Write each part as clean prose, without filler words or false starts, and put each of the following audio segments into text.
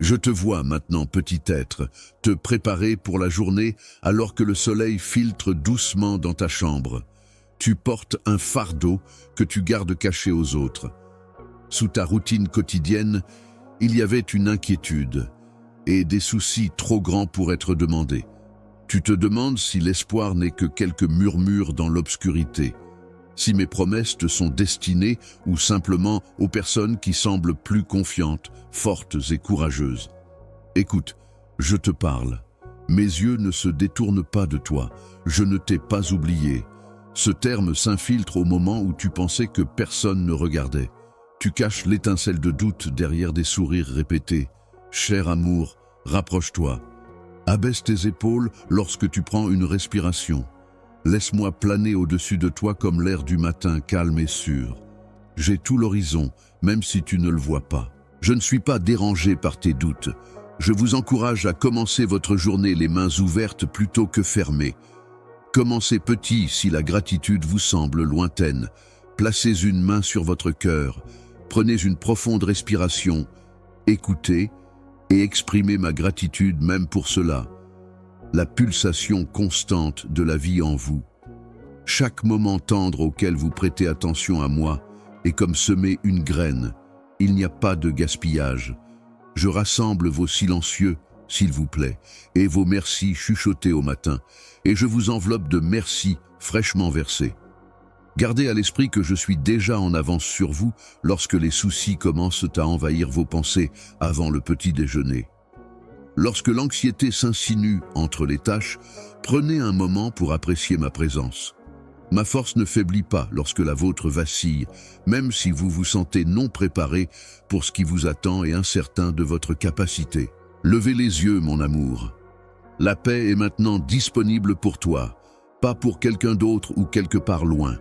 Je te vois maintenant, petit être, te préparer pour la journée alors que le soleil filtre doucement dans ta chambre. Tu portes un fardeau que tu gardes caché aux autres. Sous ta routine quotidienne, il y avait une inquiétude et des soucis trop grands pour être demandés. Tu te demandes si l'espoir n'est que quelques murmures dans l'obscurité, si mes promesses te sont destinées ou simplement aux personnes qui semblent plus confiantes, fortes et courageuses. Écoute, je te parle. Mes yeux ne se détournent pas de toi. Je ne t'ai pas oublié. Ce terme s'infiltre au moment où tu pensais que personne ne regardait. Tu caches l'étincelle de doute derrière des sourires répétés. Cher amour, rapproche-toi. Abaisse tes épaules lorsque tu prends une respiration. Laisse-moi planer au-dessus de toi comme l'air du matin calme et sûr. J'ai tout l'horizon, même si tu ne le vois pas. Je ne suis pas dérangé par tes doutes. Je vous encourage à commencer votre journée les mains ouvertes plutôt que fermées. Commencez petit si la gratitude vous semble lointaine. Placez une main sur votre cœur. Prenez une profonde respiration. Écoutez et exprimez ma gratitude même pour cela. La pulsation constante de la vie en vous. Chaque moment tendre auquel vous prêtez attention à moi est comme semer une graine. Il n'y a pas de gaspillage. Je rassemble vos silencieux, s'il vous plaît, et vos merci chuchotés au matin, et je vous enveloppe de merci fraîchement versés. Gardez à l'esprit que je suis déjà en avance sur vous lorsque les soucis commencent à envahir vos pensées avant le petit déjeuner. Lorsque l'anxiété s'insinue entre les tâches, prenez un moment pour apprécier ma présence. Ma force ne faiblit pas lorsque la vôtre vacille, même si vous vous sentez non préparé pour ce qui vous attend et incertain de votre capacité. Levez les yeux, mon amour. La paix est maintenant disponible pour toi, pas pour quelqu'un d'autre ou quelque part loin.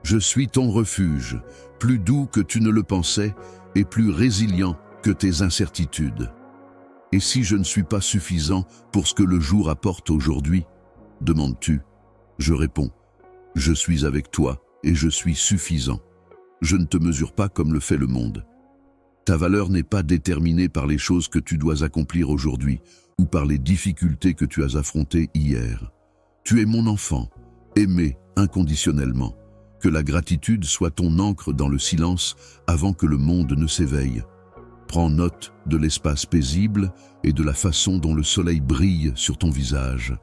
Je suis ton refuge, plus doux que tu ne le pensais et plus résilient que tes incertitudes. Et si je ne suis pas suffisant pour ce que le jour apporte aujourd'hui, demandes-tu? Je réponds, je suis avec toi et je suis suffisant. Je ne te mesure pas comme le fait le monde. Ta valeur n'est pas déterminée par les choses que tu dois accomplir aujourd'hui ou par les difficultés que tu as affrontées hier. Tu es mon enfant, aimé inconditionnellement. Que la gratitude soit ton encre dans le silence avant que le monde ne s'éveille. Prends note de l'espace paisible et de la façon dont le soleil brille sur ton visage.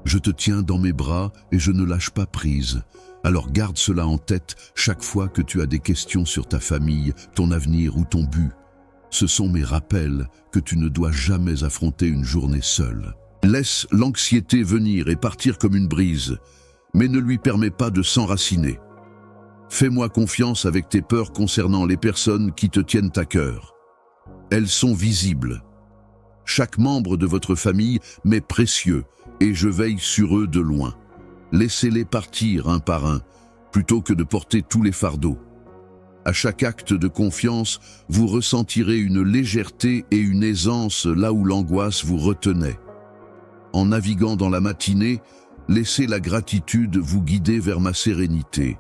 Je te tiens dans mes bras et je ne lâche pas prise. Alors garde cela en tête chaque fois que tu as des questions sur ta famille, ton avenir ou ton but. Ce sont mes rappels que tu ne dois jamais affronter une journée seule. Laisse l'anxiété venir et partir comme une brise, mais ne lui permets pas de s'enraciner. Fais-moi confiance avec tes peurs concernant les personnes qui te tiennent à cœur. Elles sont visibles. Chaque membre de votre famille m'est précieux et je veille sur eux de loin. Laissez-les partir un par un, plutôt que de porter tous les fardeaux. À chaque acte de confiance, vous ressentirez une légèreté et une aisance là où l'angoisse vous retenait. En naviguant dans la matinée, laissez la gratitude vous guider vers ma sérénité.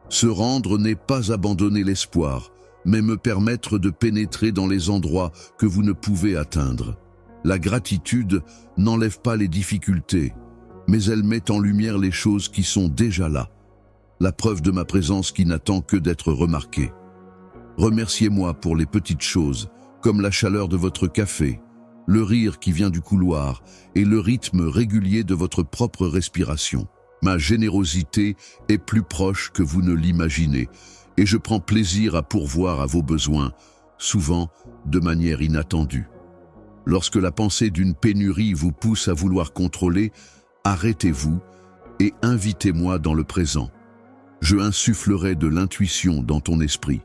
Se rendre n'est pas abandonner l'espoir, mais me permettre de pénétrer dans les endroits que vous ne pouvez atteindre. La gratitude n'enlève pas les difficultés, mais elle met en lumière les choses qui sont déjà là. La preuve de ma présence qui n'attend que d'être remarquée. Remerciez-moi pour les petites choses, comme la chaleur de votre café, le rire qui vient du couloir et le rythme régulier de votre propre respiration. Ma générosité est plus proche que vous ne l'imaginez et je prends plaisir à pourvoir à vos besoins, souvent de manière inattendue. Lorsque la pensée d'une pénurie vous pousse à vouloir contrôler, arrêtez-vous et invitez-moi dans le présent. Je insufflerai de l'intuition dans ton esprit.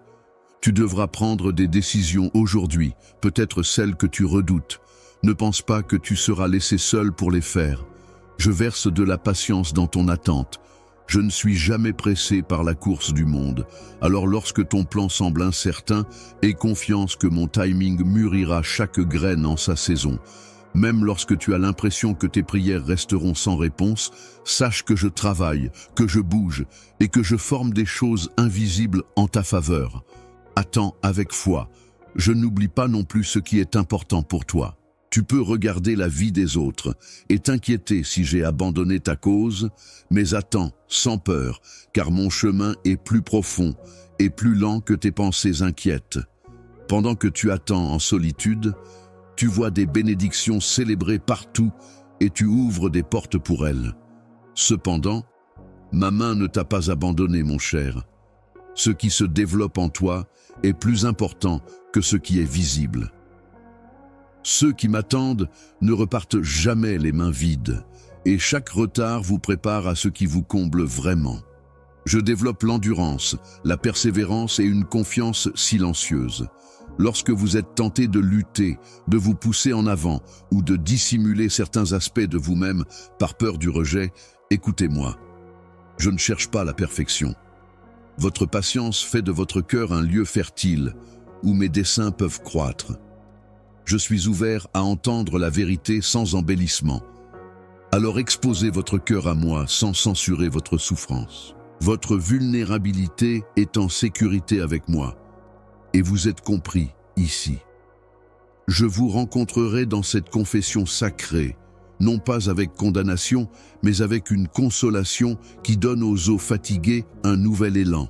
Tu devras prendre des décisions aujourd'hui, peut-être celles que tu redoutes. Ne pense pas que tu seras laissé seul pour les faire. Je verse de la patience dans ton attente. Je ne suis jamais pressé par la course du monde. Alors lorsque ton plan semble incertain, aie confiance que mon timing mûrira chaque graine en sa saison. Même lorsque tu as l'impression que tes prières resteront sans réponse, sache que je travaille, que je bouge et que je forme des choses invisibles en ta faveur. Attends avec foi. Je n'oublie pas non plus ce qui est important pour toi. Tu peux regarder la vie des autres et t'inquiéter si j'ai abandonné ta cause, mais attends, sans peur, car mon chemin est plus profond et plus lent que tes pensées inquiètes. Pendant que tu attends en solitude, tu vois des bénédictions célébrées partout et tu ouvres des portes pour elles. Cependant, ma main ne t'a pas abandonné, mon cher. Ce qui se développe en toi est plus important que ce qui est visible. Ceux qui m'attendent ne repartent jamais les mains vides, et chaque retard vous prépare à ce qui vous comble vraiment. Je développe l'endurance, la persévérance et une confiance silencieuse. Lorsque vous êtes tenté de lutter, de vous pousser en avant ou de dissimuler certains aspects de vous-même par peur du rejet, écoutez-moi. Je ne cherche pas la perfection. Votre patience fait de votre cœur un lieu fertile où mes desseins peuvent croître. Je suis ouvert à entendre la vérité sans embellissement. Alors exposez votre cœur à moi sans censurer votre souffrance. Votre vulnérabilité est en sécurité avec moi. Et vous êtes compris ici. Je vous rencontrerai dans cette confession sacrée, non pas avec condamnation, mais avec une consolation qui donne aux os fatigués un nouvel élan.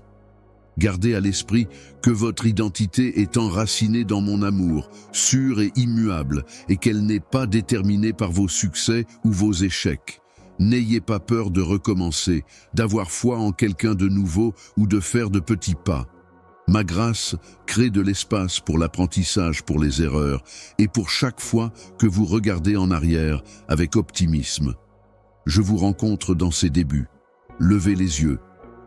Gardez à l'esprit que votre identité est enracinée dans mon amour, sûre et immuable, et qu'elle n'est pas déterminée par vos succès ou vos échecs. N'ayez pas peur de recommencer, d'avoir foi en quelqu'un de nouveau ou de faire de petits pas. Ma grâce crée de l'espace pour l'apprentissage, pour les erreurs, et pour chaque fois que vous regardez en arrière avec optimisme. Je vous rencontre dans ces débuts. Levez les yeux,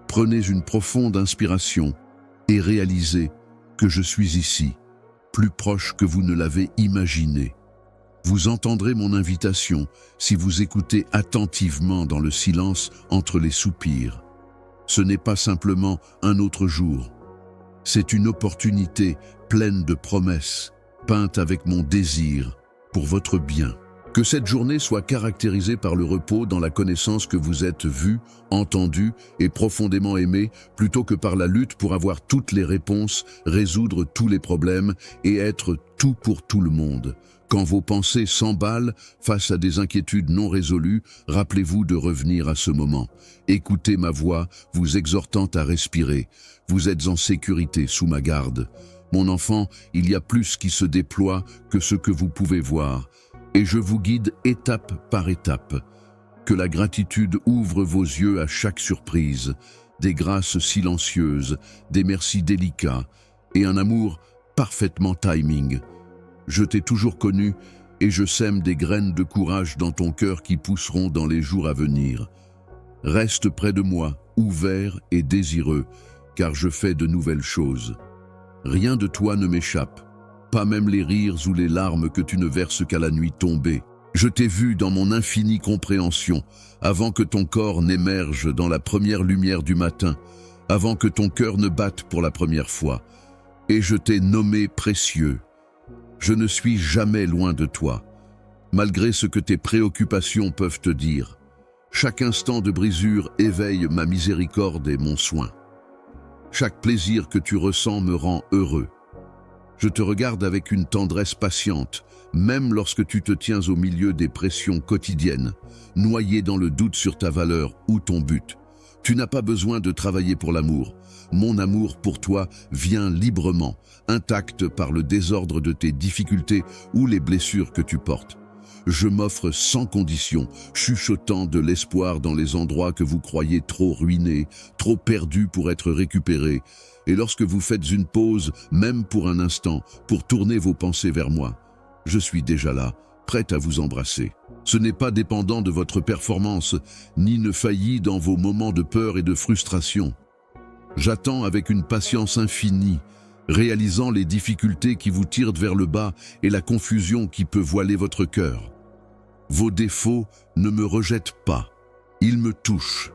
prenez une profonde inspiration et réalisez que je suis ici, plus proche que vous ne l'avez imaginé. Vous entendrez mon invitation si vous écoutez attentivement dans le silence entre les soupirs. Ce n'est pas simplement un autre jour. C'est une opportunité pleine de promesses, peinte avec mon désir pour votre bien. Que cette journée soit caractérisée par le repos dans la connaissance que vous êtes vu, entendu et profondément aimé, plutôt que par la lutte pour avoir toutes les réponses, résoudre tous les problèmes et être tout pour tout le monde. Quand vos pensées s'emballent face à des inquiétudes non résolues, rappelez-vous de revenir à ce moment. Écoutez ma voix, vous exhortant à respirer. Vous êtes en sécurité sous ma garde. Mon enfant, il y a plus qui se déploie que ce que vous pouvez voir. Et je vous guide étape par étape. Que la gratitude ouvre vos yeux à chaque surprise, des grâces silencieuses, des merci délicats et un amour parfaitement timing. Je t'ai toujours connu et je sème des graines de courage dans ton cœur qui pousseront dans les jours à venir. Reste près de moi, ouvert et désireux, car je fais de nouvelles choses. Rien de toi ne m'échappe, pas même les rires ou les larmes que tu ne verses qu'à la nuit tombée. Je t'ai vu dans mon infinie compréhension, avant que ton corps n'émerge dans la première lumière du matin, avant que ton cœur ne batte pour la première fois. Et je t'ai nommé précieux. Je ne suis jamais loin de toi, malgré ce que tes préoccupations peuvent te dire. Chaque instant de brisure éveille ma miséricorde et mon soin. Chaque plaisir que tu ressens me rend heureux. Je te regarde avec une tendresse patiente, même lorsque tu te tiens au milieu des pressions quotidiennes, noyé dans le doute sur ta valeur ou ton but. Tu n'as pas besoin de travailler pour l'amour. Mon amour pour toi vient librement, intact par le désordre de tes difficultés ou les blessures que tu portes. Je m'offre sans condition, chuchotant de l'espoir dans les endroits que vous croyez trop ruinés, trop perdus pour être récupérés. Et lorsque vous faites une pause, même pour un instant, pour tourner vos pensées vers moi, je suis déjà là, prête à vous embrasser. Ce n'est pas dépendant de votre performance, ni ne faillit dans vos moments de peur et de frustration. J'attends avec une patience infinie, réalisant les difficultés qui vous tirent vers le bas et la confusion qui peut voiler votre cœur. Vos défauts ne me rejettent pas, ils me touchent.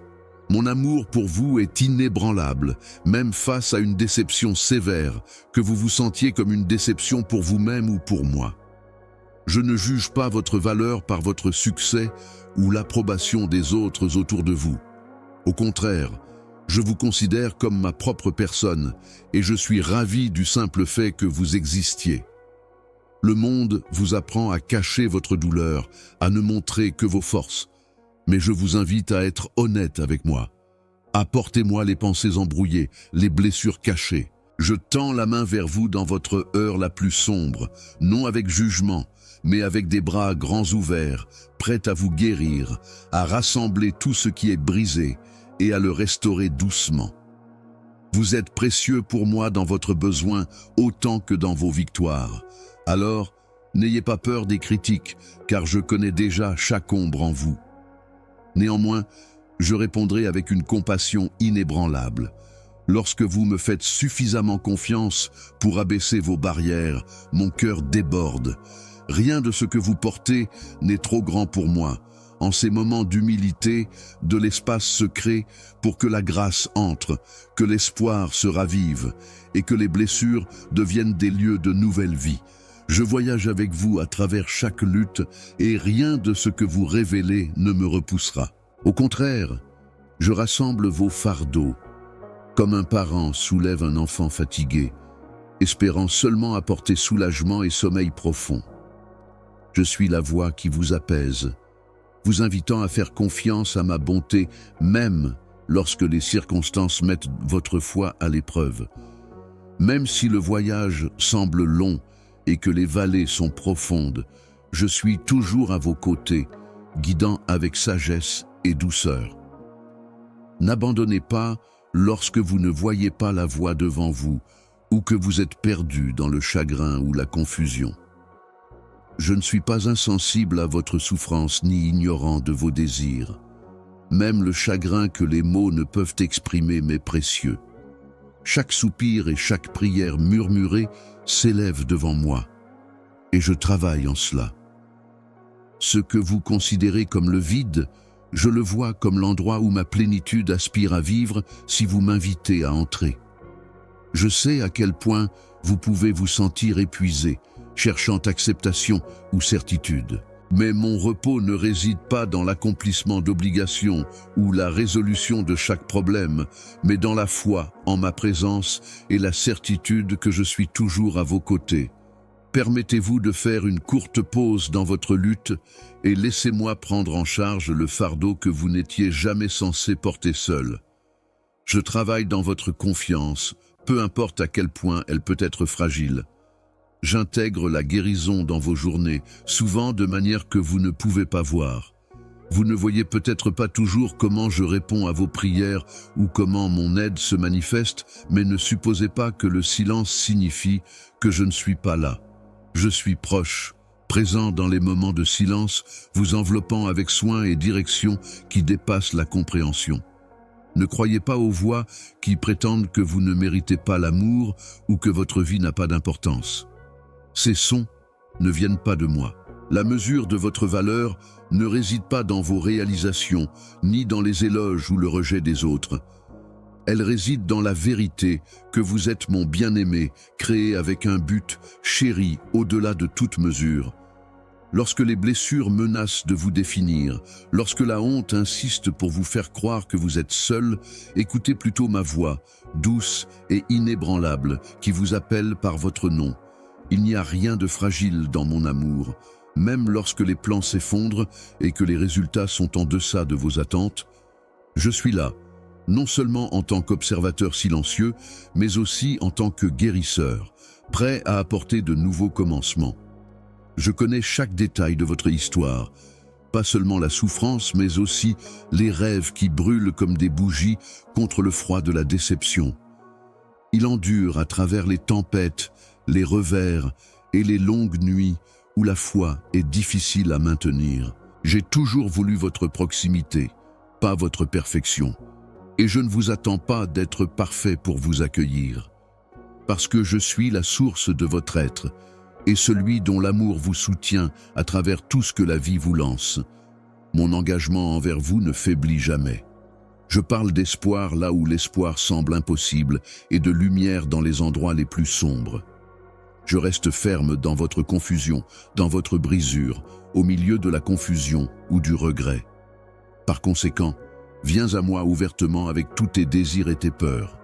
Mon amour pour vous est inébranlable, même face à une déception sévère, que vous vous sentiez comme une déception pour vous-même ou pour moi. Je ne juge pas votre valeur par votre succès ou l'approbation des autres autour de vous. Au contraire, Je vous considère comme ma propre personne et je suis ravi du simple fait que vous existiez. Le monde vous apprend à cacher votre douleur, à ne montrer que vos forces. Mais je vous invite à être honnête avec moi. Apportez-moi les pensées embrouillées, les blessures cachées. Je tends la main vers vous dans votre heure la plus sombre, non avec jugement, mais avec des bras grands ouverts, prêts à vous guérir, à rassembler tout ce qui est brisé et à le restaurer doucement. Vous êtes précieux pour moi dans votre besoin autant que dans vos victoires. Alors, n'ayez pas peur des critiques, car je connais déjà chaque ombre en vous. Néanmoins, je répondrai avec une compassion inébranlable. Lorsque vous me faites suffisamment confiance pour abaisser vos barrières, mon cœur déborde. Rien de ce que vous portez n'est trop grand pour moi. En ces moments d'humilité, de l'espace se crée pour que la grâce entre, que l'espoir se ravive et que les blessures deviennent des lieux de nouvelle vie. Je voyage avec vous à travers chaque lutte et rien de ce que vous révélez ne me repoussera. Au contraire, je rassemble vos fardeaux, comme un parent soulève un enfant fatigué, espérant seulement apporter soulagement et sommeil profond. Je suis la voix qui vous apaise, vous invitant à faire confiance à ma bonté, même lorsque les circonstances mettent votre foi à l'épreuve. Même si le voyage semble long et que les vallées sont profondes, je suis toujours à vos côtés, guidant avec sagesse et douceur. N'abandonnez pas lorsque vous ne voyez pas la voie devant vous ou que vous êtes perdu dans le chagrin ou la confusion. Je ne suis pas insensible à votre souffrance ni ignorant de vos désirs. Même le chagrin que les mots ne peuvent exprimer m'est précieux. Chaque soupir et chaque prière murmurée s'élève devant moi, et je travaille en cela. Ce que vous considérez comme le vide, je le vois comme l'endroit où ma plénitude aspire à vivre si vous m'invitez à entrer. Je sais à quel point vous pouvez vous sentir épuisé, cherchant acceptation ou certitude. Mais mon repos ne réside pas dans l'accomplissement d'obligations ou la résolution de chaque problème, mais dans la foi en ma présence et la certitude que je suis toujours à vos côtés. Permettez-vous de faire une courte pause dans votre lutte et laissez-moi prendre en charge le fardeau que vous n'étiez jamais censé porter seul. Je travaille dans votre confiance, peu importe à quel point elle peut être fragile. J'intègre la guérison dans vos journées, souvent de manière que vous ne pouvez pas voir. Vous ne voyez peut-être pas toujours comment je réponds à vos prières ou comment mon aide se manifeste, mais ne supposez pas que le silence signifie que je ne suis pas là. Je suis proche, présent dans les moments de silence, vous enveloppant avec soin et direction qui dépassent la compréhension. Ne croyez pas aux voix qui prétendent que vous ne méritez pas l'amour ou que votre vie n'a pas d'importance. Ces sons ne viennent pas de moi. La mesure de votre valeur ne réside pas dans vos réalisations, ni dans les éloges ou le rejet des autres. Elle réside dans la vérité que vous êtes mon bien-aimé, créé avec un but, chéri au-delà de toute mesure. Lorsque les blessures menacent de vous définir, lorsque la honte insiste pour vous faire croire que vous êtes seul, écoutez plutôt ma voix, douce et inébranlable, qui vous appelle par votre nom. Il n'y a rien de fragile dans mon amour, même lorsque les plans s'effondrent et que les résultats sont en deçà de vos attentes. Je suis là, non seulement en tant qu'observateur silencieux, mais aussi en tant que guérisseur, prêt à apporter de nouveaux commencements. Je connais chaque détail de votre histoire, pas seulement la souffrance, mais aussi les rêves qui brûlent comme des bougies contre le froid de la déception. Il endure à travers les tempêtes, les revers et les longues nuits où la foi est difficile à maintenir. J'ai toujours voulu votre proximité, pas votre perfection. Et je ne vous attends pas d'être parfait pour vous accueillir. Parce que je suis la source de votre être et celui dont l'amour vous soutient à travers tout ce que la vie vous lance. Mon engagement envers vous ne faiblit jamais. Je parle d'espoir là où l'espoir semble impossible et de lumière dans les endroits les plus sombres. Je reste ferme dans votre confusion, dans votre brisure, au milieu de la confusion ou du regret. Par conséquent, Viens à moi ouvertement avec tous tes désirs et tes peurs.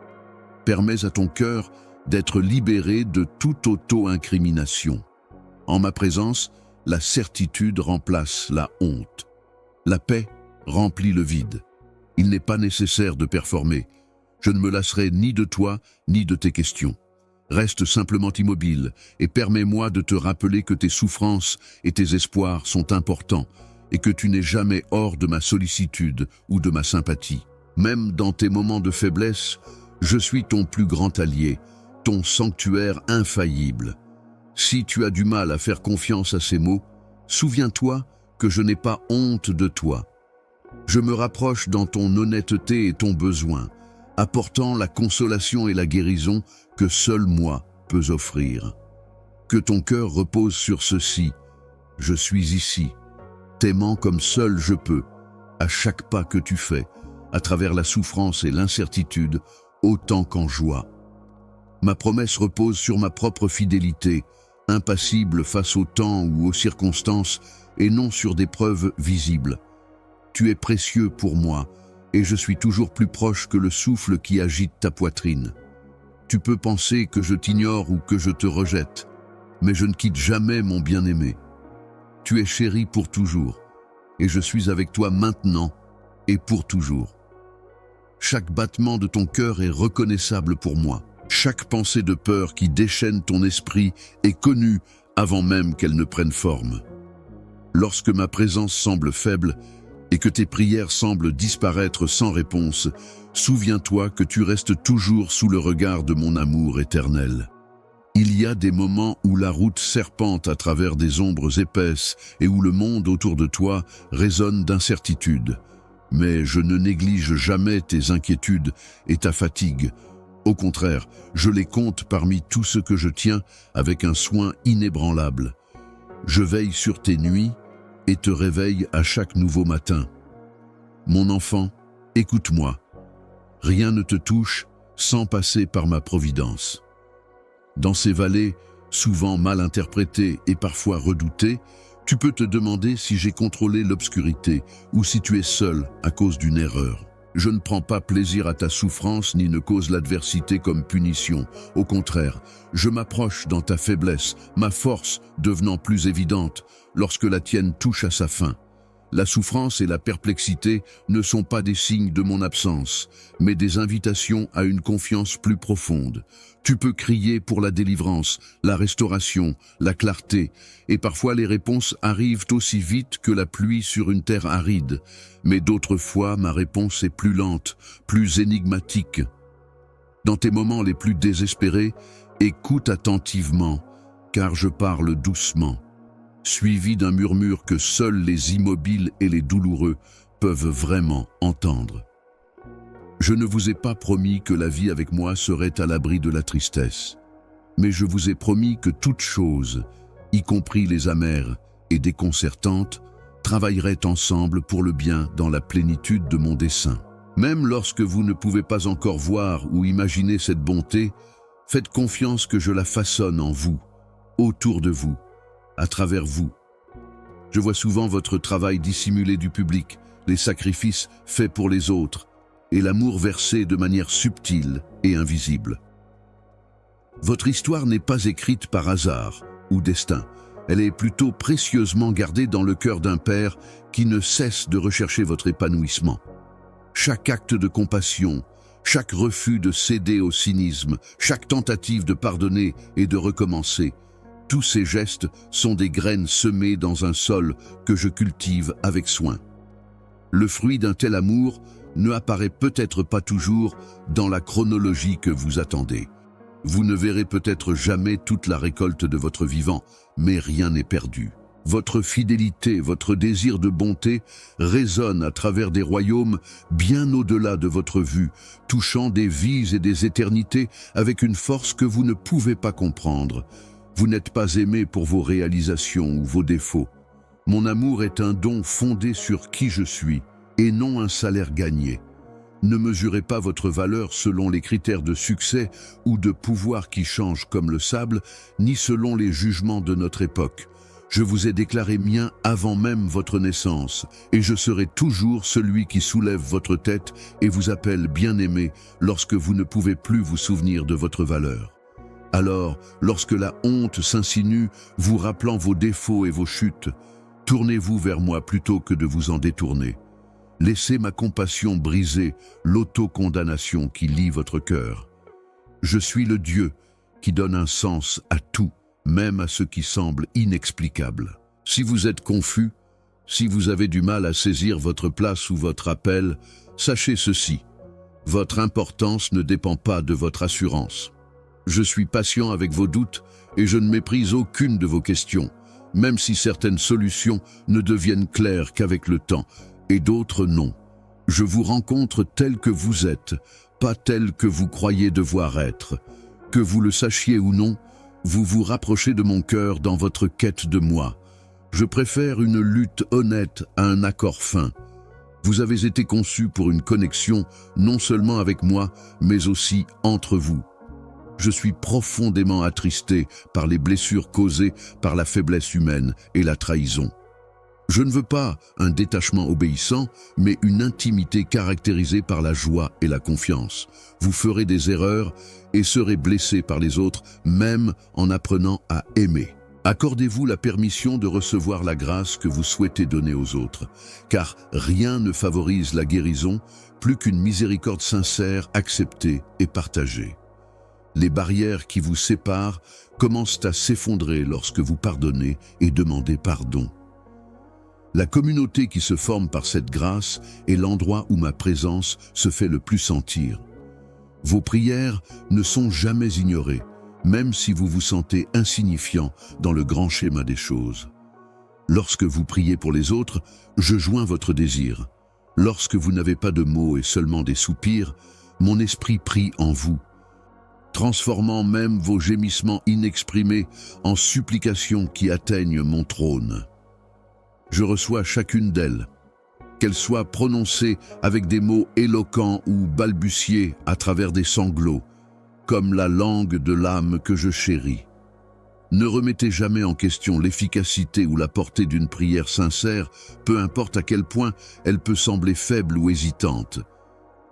Permets à ton cœur d'être libéré de toute auto-incrimination. En ma présence, la certitude remplace la honte. La paix remplit le vide. Il n'est pas nécessaire de performer. Je ne me lasserai ni de toi, ni de tes questions. Reste simplement immobile et permets-moi de te rappeler que tes souffrances et tes espoirs sont importants et que tu n'es jamais hors de ma sollicitude ou de ma sympathie. Même dans tes moments de faiblesse, je suis ton plus grand allié, ton sanctuaire infaillible. Si tu as du mal à faire confiance à ces mots, souviens-toi que je n'ai pas honte de toi. Je me rapproche dans ton honnêteté et ton besoin, apportant la consolation et la guérison que seul moi peux offrir. Que ton cœur repose sur ceci. Je suis ici, t'aimant comme seul je peux, à chaque pas que tu fais, à travers la souffrance et l'incertitude, autant qu'en joie. Ma promesse repose sur ma propre fidélité, impassible face au temps ou aux circonstances, et non sur des preuves visibles. Tu es précieux pour moi, et je suis toujours plus proche que le souffle qui agite ta poitrine. Tu peux penser que je t'ignore ou que je te rejette, mais je ne quitte jamais mon bien-aimé. Tu es chéri pour toujours, et je suis avec toi maintenant et pour toujours. Chaque battement de ton cœur est reconnaissable pour moi. Chaque pensée de peur qui déchaîne ton esprit est connue avant même qu'elle ne prenne forme. Lorsque ma présence semble faible et que tes prières semblent disparaître sans réponse, souviens-toi que tu restes toujours sous le regard de mon amour éternel. Il y a des moments où la route serpente à travers des ombres épaisses et où le monde autour de toi résonne d'incertitude. Mais je ne néglige jamais tes inquiétudes et ta fatigue. Au contraire, je les compte parmi tout ce que je tiens avec un soin inébranlable. Je veille sur tes nuits et te réveille à chaque nouveau matin. Mon enfant, écoute-moi. Rien ne te touche sans passer par ma providence. Dans ces vallées, souvent mal interprétées et parfois redoutées, tu peux te demander si j'ai contrôlé l'obscurité ou si tu es seul à cause d'une erreur. Je ne prends pas plaisir à ta souffrance ni ne cause l'adversité comme punition. Au contraire, je m'approche dans ta faiblesse, ma force devenant plus évidente lorsque la tienne touche à sa fin. La souffrance et la perplexité ne sont pas des signes de mon absence, mais des invitations à une confiance plus profonde. Tu peux crier pour la délivrance, la restauration, la clarté, et parfois les réponses arrivent aussi vite que la pluie sur une terre aride. Mais d'autres fois, ma réponse est plus lente, plus énigmatique. Dans tes moments les plus désespérés, écoute attentivement, car je parle doucement, suivi d'un murmure que seuls les immobiles et les douloureux peuvent vraiment entendre. Je ne vous ai pas promis que la vie avec moi serait à l'abri de la tristesse, mais je vous ai promis que toutes choses, y compris les amères et déconcertantes, travailleraient ensemble pour le bien dans la plénitude de mon dessein. Même lorsque vous ne pouvez pas encore voir ou imaginer cette bonté, faites confiance que je la façonne en vous, autour de vous, à travers vous. Je vois souvent votre travail dissimulé du public, les sacrifices faits pour les autres, et l'amour versé de manière subtile et invisible. Votre histoire n'est pas écrite par hasard ou destin. Elle est plutôt précieusement gardée dans le cœur d'un père qui ne cesse de rechercher votre épanouissement. Chaque acte de compassion, chaque refus de céder au cynisme, chaque tentative de pardonner et de recommencer, tous ces gestes sont des graines semées dans un sol que je cultive avec soin. Le fruit d'un tel amour ne apparaît peut-être pas toujours dans la chronologie que vous attendez. Vous ne verrez peut-être jamais toute la récolte de votre vivant, mais rien n'est perdu. Votre fidélité, votre désir de bonté résonne à travers des royaumes bien au-delà de votre vue, touchant des vies et des éternités avec une force que vous ne pouvez pas comprendre. Vous n'êtes pas aimé pour vos réalisations ou vos défauts. Mon amour est un don fondé sur qui je suis, et non un salaire gagné. Ne mesurez pas votre valeur selon les critères de succès ou de pouvoir qui changent comme le sable, ni selon les jugements de notre époque. Je vous ai déclaré mien avant même votre naissance, et je serai toujours celui qui soulève votre tête et vous appelle bien-aimé lorsque vous ne pouvez plus vous souvenir de votre valeur. Alors, lorsque la honte s'insinue, vous rappelant vos défauts et vos chutes, tournez-vous vers moi plutôt que de vous en détourner. Laissez ma compassion briser l'autocondamnation qui lie votre cœur. Je suis le Dieu qui donne un sens à tout, même à ce qui semble inexplicable. Si vous êtes confus, si vous avez du mal à saisir votre place ou votre appel, sachez ceci: votre importance ne dépend pas de votre assurance. Je suis patient avec vos doutes et je ne méprise aucune de vos questions, même si certaines solutions ne deviennent claires qu'avec le temps, et d'autres non. Je vous rencontre tel que vous êtes, pas tel que vous croyez devoir être. Que vous le sachiez ou non, vous vous rapprochez de mon cœur dans votre quête de moi. Je préfère une lutte honnête à un accord fin. Vous avez été conçu pour une connexion non seulement avec moi, mais aussi entre vous. Je suis profondément attristé par les blessures causées par la faiblesse humaine et la trahison. Je ne veux pas un détachement obéissant, mais une intimité caractérisée par la joie et la confiance. Vous ferez des erreurs et serez blessés par les autres, même en apprenant à aimer. Accordez-vous la permission de recevoir la grâce que vous souhaitez donner aux autres, car rien ne favorise la guérison plus qu'une miséricorde sincère, acceptée et partagée. Les barrières qui vous séparent commencent à s'effondrer lorsque vous pardonnez et demandez pardon. La communauté qui se forme par cette grâce est l'endroit où ma présence se fait le plus sentir. Vos prières ne sont jamais ignorées, même si vous vous sentez insignifiant dans le grand schéma des choses. Lorsque vous priez pour les autres, je joins votre désir. Lorsque vous n'avez pas de mots et seulement des soupirs, mon esprit prie en vous, transformant même vos gémissements inexprimés en supplications qui atteignent mon trône. Je reçois chacune d'elles, qu'elles soient prononcées avec des mots éloquents ou balbutiées à travers des sanglots, comme la langue de l'âme que je chéris. Ne remettez jamais en question l'efficacité ou la portée d'une prière sincère, peu importe à quel point elle peut sembler faible ou hésitante.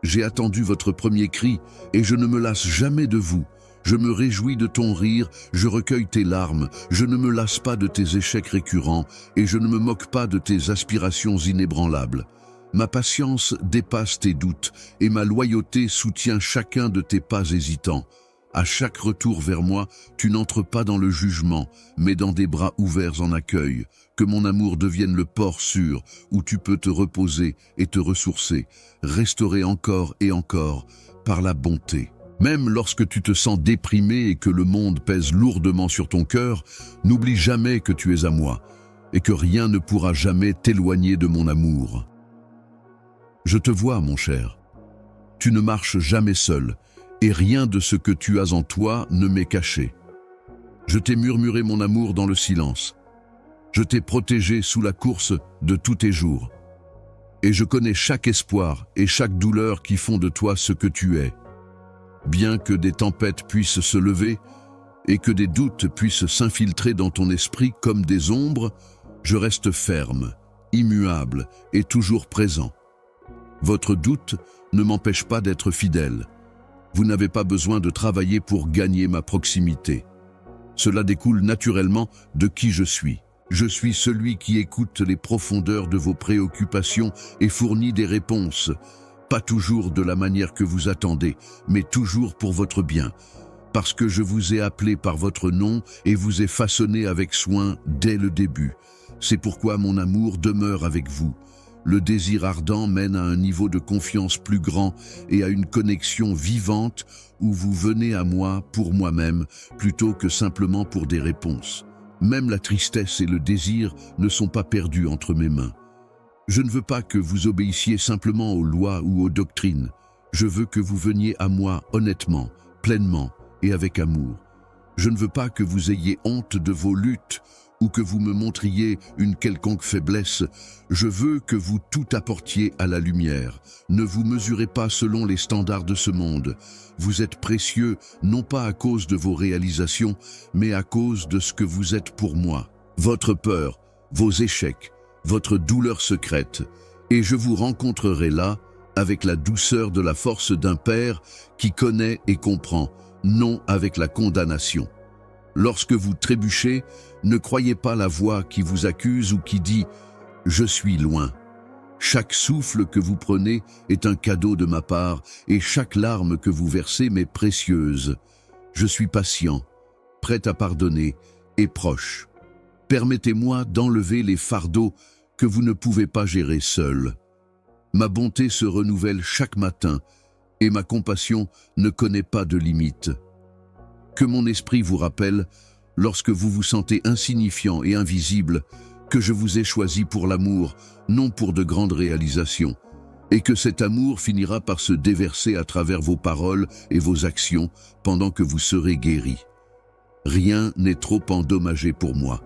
J'ai attendu votre premier cri et je ne me lasse jamais de vous. Je me réjouis de ton rire, je recueille tes larmes, je ne me lasse pas de tes échecs récurrents et je ne me moque pas de tes aspirations inébranlables. Ma patience dépasse tes doutes et ma loyauté soutient chacun de tes pas hésitants. À chaque retour vers moi, tu n'entres pas dans le jugement, mais dans des bras ouverts en accueil. Que mon amour devienne le port sûr où tu peux te reposer et te ressourcer, restaurer encore et encore par la bonté. Même lorsque tu te sens déprimé et que le monde pèse lourdement sur ton cœur, n'oublie jamais que tu es à moi et que rien ne pourra jamais t'éloigner de mon amour. Je te vois, mon cher. Tu ne marches jamais seul et rien de ce que tu as en toi ne m'est caché. Je t'ai murmuré mon amour dans le silence. Je t'ai protégé sous la course de tous tes jours. Et je connais chaque espoir et chaque douleur qui font de toi ce que tu es. Bien que des tempêtes puissent se lever et que des doutes puissent s'infiltrer dans ton esprit comme des ombres, je reste ferme, immuable et toujours présent. Votre doute ne m'empêche pas d'être fidèle. Vous n'avez pas besoin de travailler pour gagner ma proximité. Cela découle naturellement de qui je suis. Je suis celui qui écoute les profondeurs de vos préoccupations et fournit des réponses. Pas toujours de la manière que vous attendez, mais toujours pour votre bien. Parce que je vous ai appelé par votre nom et vous ai façonné avec soin dès le début. C'est pourquoi mon amour demeure avec vous. Le désir ardent mène à un niveau de confiance plus grand et à une connexion vivante où vous venez à moi pour moi-même plutôt que simplement pour des réponses. Même la tristesse et le désir ne sont pas perdus entre mes mains. Je ne veux pas que vous obéissiez simplement aux lois ou aux doctrines. Je veux que vous veniez à moi honnêtement, pleinement et avec amour. Je ne veux pas que vous ayez honte de vos luttes ou que vous me montriez une quelconque faiblesse. Je veux que vous tout apportiez à la lumière. Ne vous mesurez pas selon les standards de ce monde. Vous êtes précieux non pas à cause de vos réalisations, mais à cause de ce que vous êtes pour moi. votre peur, vos échecs, votre douleur secrète, et je vous rencontrerai là avec la douceur de la force d'un père qui connaît et comprend, non avec la condamnation. Lorsque vous trébuchez, ne croyez pas la voix qui vous accuse ou qui dit « Je suis loin ». Chaque souffle que vous prenez est un cadeau de ma part et chaque larme que vous versez m'est précieuse. Je suis patient, prêt à pardonner et proche. Permettez-moi d'enlever les fardeaux que vous ne pouvez pas gérer seul. Ma bonté se renouvelle chaque matin et ma compassion ne connaît pas de limite. Que mon esprit vous rappelle, lorsque vous vous sentez insignifiant et invisible, que je vous ai choisi pour l'amour, non pour de grandes réalisations, et que cet amour finira par se déverser à travers vos paroles et vos actions pendant que vous serez guéris. Rien n'est trop endommagé pour moi.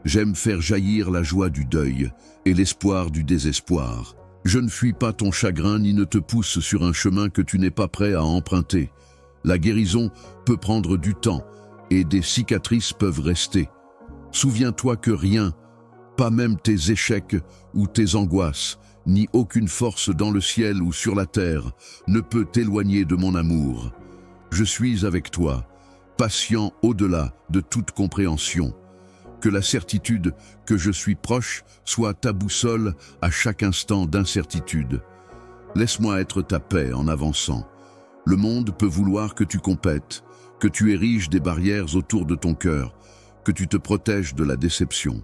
J'aime faire jaillir la joie du deuil et l'espoir du désespoir. Je ne fuis pas ton chagrin ni ne te pousse sur un chemin que tu n'es pas prêt à emprunter. La guérison peut prendre du temps et des cicatrices peuvent rester. Souviens-toi que rien, pas même tes échecs ou tes angoisses, ni aucune force dans le ciel ou sur la terre, ne peut t'éloigner de mon amour. Je suis avec toi, patient au-delà de toute compréhension. Que la certitude que je suis proche soit ta boussole à chaque instant d'incertitude. Laisse-moi être ta paix en avançant. Le monde peut vouloir que tu compètes, que tu ériges des barrières autour de ton cœur, que tu te protèges de la déception.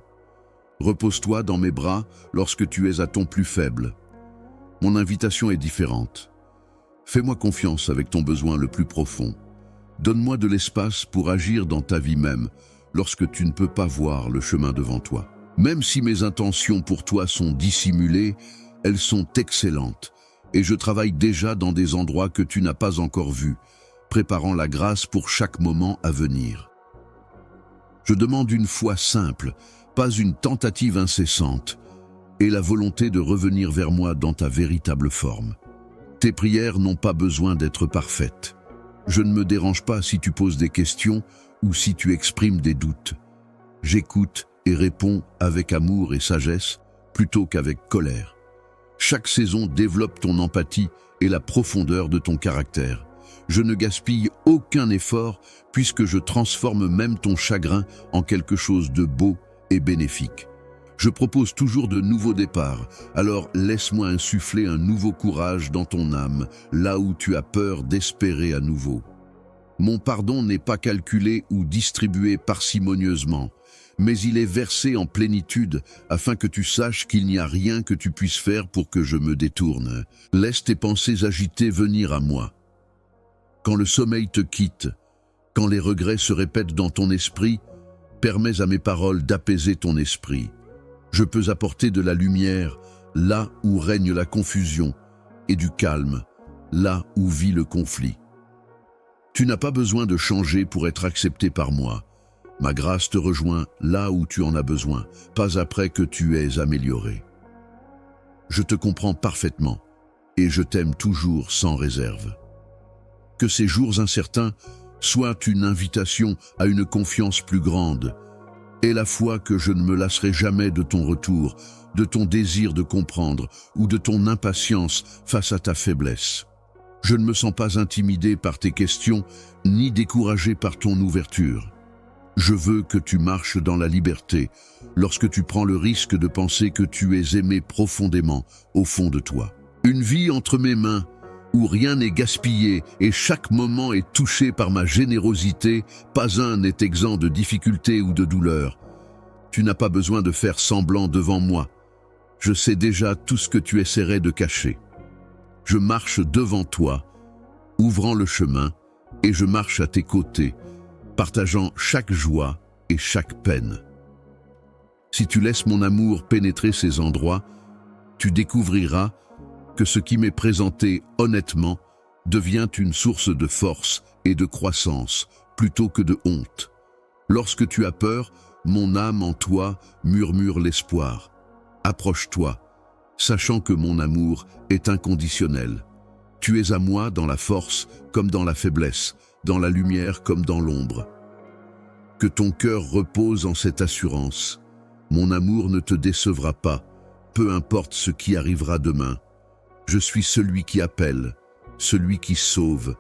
Repose-toi dans mes bras lorsque tu es à ton plus faible. Mon invitation est différente. Fais-moi confiance avec ton besoin le plus profond. Donne-moi de l'espace pour agir dans ta vie même, lorsque tu ne peux pas voir le chemin devant toi. Même si mes intentions pour toi sont dissimulées, elles sont excellentes, et je travaille déjà dans des endroits que tu n'as pas encore vus, préparant la grâce pour chaque moment à venir. Je demande une foi simple, pas une tentative incessante, et la volonté de revenir vers moi dans ta véritable forme. Tes prières n'ont pas besoin d'être parfaites. Je ne me dérange pas si tu poses des questions ou si tu exprimes des doutes. J'écoute et réponds avec amour et sagesse plutôt qu'avec colère. Chaque saison développe ton empathie et la profondeur de ton caractère. Je ne gaspille aucun effort puisque je transforme même ton chagrin en quelque chose de beau et bénéfique. Je propose toujours de nouveaux départs, alors laisse-moi insuffler un nouveau courage dans ton âme, là où tu as peur d'espérer à nouveau. Mon pardon n'est pas calculé ou distribué parcimonieusement, mais il est versé en plénitude afin que tu saches qu'il n'y a rien que tu puisses faire pour que je me détourne. Laisse tes pensées agitées venir à moi. Quand le sommeil te quitte, quand les regrets se répètent dans ton esprit, permets à mes paroles d'apaiser ton esprit. Je peux apporter de la lumière là où règne la confusion et du calme là où vit le conflit. Tu n'as pas besoin de changer pour être accepté par moi. Ma grâce te rejoint là où tu en as besoin, pas après que tu aies amélioré. Je te comprends parfaitement et je t'aime toujours sans réserve. Que ces jours incertains soient une invitation à une confiance plus grande. Aie la foi que je ne me lasserai jamais de ton retour, de ton désir de comprendre ou de ton impatience face à ta faiblesse. Je ne me sens pas intimidé par tes questions, ni découragé par ton ouverture. Je veux que tu marches dans la liberté, lorsque tu prends le risque de penser que tu es aimé profondément au fond de toi. Une vie entre mes mains, où rien n'est gaspillé et chaque moment est touché par ma générosité, pas un n'est exempt de difficultés ou de douleurs. Tu n'as pas besoin de faire semblant devant moi. Je sais déjà tout ce que tu essaierais de cacher. Je marche devant toi, ouvrant le chemin, et je marche à tes côtés, partageant chaque joie et chaque peine. Si tu laisses mon amour pénétrer ces endroits, tu découvriras que ce qui m'est présenté honnêtement devient une source de force et de croissance plutôt que de honte. Lorsque tu as peur, mon âme en toi murmure l'espoir. Approche-toi, sachant que mon amour est inconditionnel. Tu es à moi dans la force comme dans la faiblesse, dans la lumière comme dans l'ombre. Que ton cœur repose en cette assurance. Mon amour ne te décevra pas, peu importe ce qui arrivera demain. Je suis celui qui appelle, celui qui sauve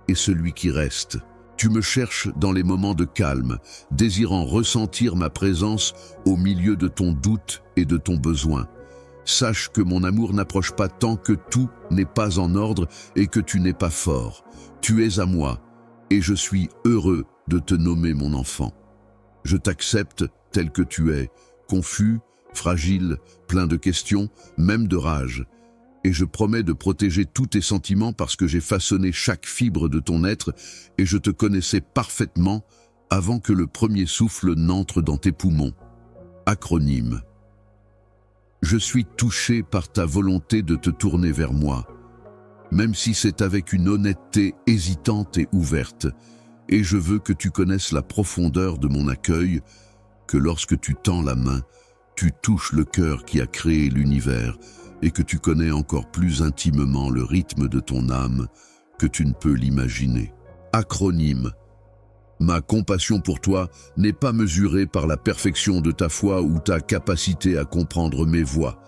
et celui qui reste. Tu me cherches dans les moments de calme, désirant ressentir ma présence au milieu de ton doute et de ton besoin. Sache que mon amour n'approche pas tant que tout n'est pas en ordre et que tu n'es pas fort. Tu es à moi et je suis heureux de te nommer mon enfant. Je t'accepte tel que tu es, confus, fragile, plein de questions, même de rage. Et je promets de protéger tous tes sentiments parce que j'ai façonné chaque fibre de ton être et je te connaissais parfaitement avant que le premier souffle n'entre dans tes poumons. Acronyme. Je suis touché par ta volonté de te tourner vers moi, même si c'est avec une honnêteté hésitante et ouverte, et je veux que tu connaisses la profondeur de mon accueil, que lorsque tu tends la main, tu touches le cœur qui a créé l'univers, et que tu connais encore plus intimement le rythme de ton âme que tu ne peux l'imaginer. Acronyme. Ma compassion pour toi n'est pas mesurée par la perfection de ta foi ou ta capacité à comprendre mes voies.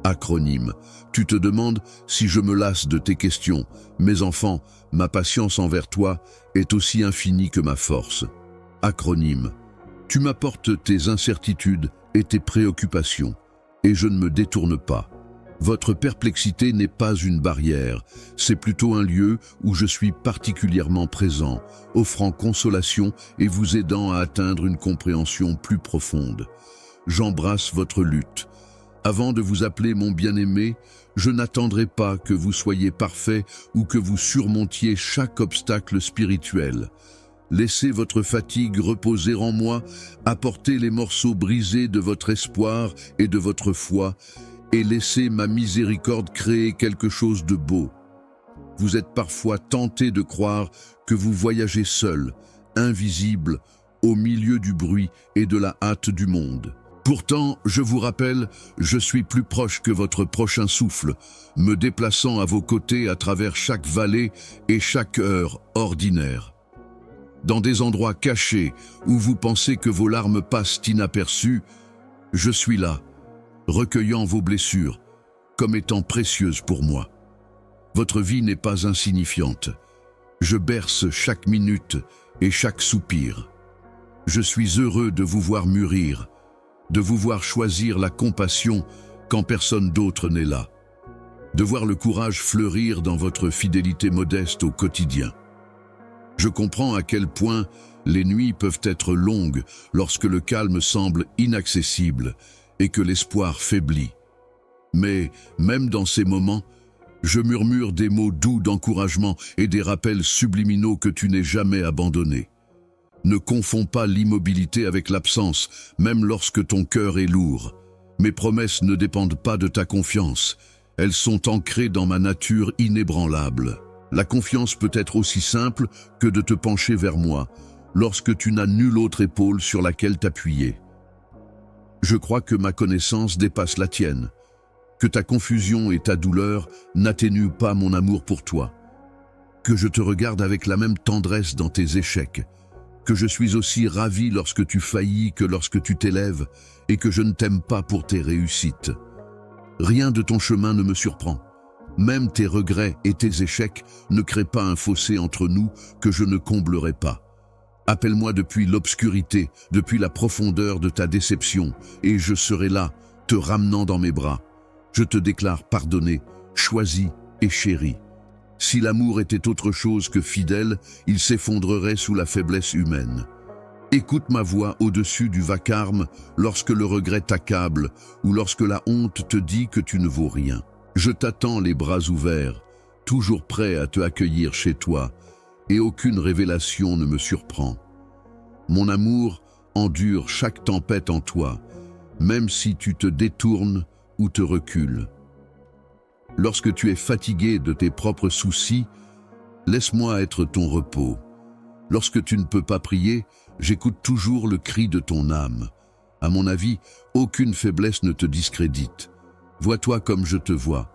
Acronyme. Tu te demandes si je me lasse de tes questions. Mes enfants, ma patience envers toi est aussi infinie que ma force. Acronyme. Tu m'apportes tes incertitudes et tes préoccupations, et je ne me détourne pas. Votre perplexité n'est pas une barrière, c'est plutôt un lieu où je suis particulièrement présent, offrant consolation et vous aidant à atteindre une compréhension plus profonde. J'embrasse votre lutte. Avant de vous appeler mon bien-aimé, je n'attendrai pas que vous soyez parfait ou que vous surmontiez chaque obstacle spirituel. Laissez votre fatigue reposer en moi, apportez les morceaux brisés de votre espoir et de votre foi, et laissez ma miséricorde créer quelque chose de beau. Vous êtes parfois tenté de croire que vous voyagez seul, invisible, au milieu du bruit et de la hâte du monde. Pourtant, je vous rappelle, je suis plus proche que votre prochain souffle, me déplaçant à vos côtés à travers chaque vallée et chaque heure ordinaire. Dans des endroits cachés où vous pensez que vos larmes passent inaperçues, je suis là, recueillant vos blessures, comme étant précieuses pour moi. Votre vie n'est pas insignifiante. Je berce chaque minute et chaque soupir. Je suis heureux de vous voir mûrir, de vous voir choisir la compassion quand personne d'autre n'est là, de voir le courage fleurir dans votre fidélité modeste au quotidien. Je comprends à quel point les nuits peuvent être longues lorsque le calme semble inaccessible et que l'espoir faiblit. Mais, même dans ces moments, je murmure des mots doux d'encouragement et des rappels subliminaux que tu n'es jamais abandonné. Ne confonds pas l'immobilité avec l'absence, même lorsque ton cœur est lourd. Mes promesses ne dépendent pas de ta confiance. Elles sont ancrées dans ma nature inébranlable. La confiance peut être aussi simple que de te pencher vers moi, lorsque tu n'as nulle autre épaule sur laquelle t'appuyer. Je crois que ma connaissance dépasse la tienne, que ta confusion et ta douleur n'atténuent pas mon amour pour toi, que je te regarde avec la même tendresse dans tes échecs, que je suis aussi ravi lorsque tu faillis que lorsque tu t'élèves et que je ne t'aime pas pour tes réussites. Rien de ton chemin ne me surprend. Même tes regrets et tes échecs ne créent pas un fossé entre nous que je ne comblerai pas. Appelle-moi depuis l'obscurité, depuis la profondeur de ta déception, et je serai là, te ramenant dans mes bras. Je te déclare pardonné, choisi et chéri. Si l'amour était autre chose que fidèle, il s'effondrerait sous la faiblesse humaine. Écoute ma voix au-dessus du vacarme lorsque le regret t'accable ou lorsque la honte te dit que tu ne vaux rien. Je t'attends les bras ouverts, toujours prêt à te accueillir chez toi, et aucune révélation ne me surprend. Mon amour endure chaque tempête en toi, même si tu te détournes ou te recules. Lorsque tu es fatigué de tes propres soucis, laisse-moi être ton repos. Lorsque tu ne peux pas prier, j'écoute toujours le cri de ton âme. À mon avis, aucune faiblesse ne te discrédite. Vois-toi comme je te vois,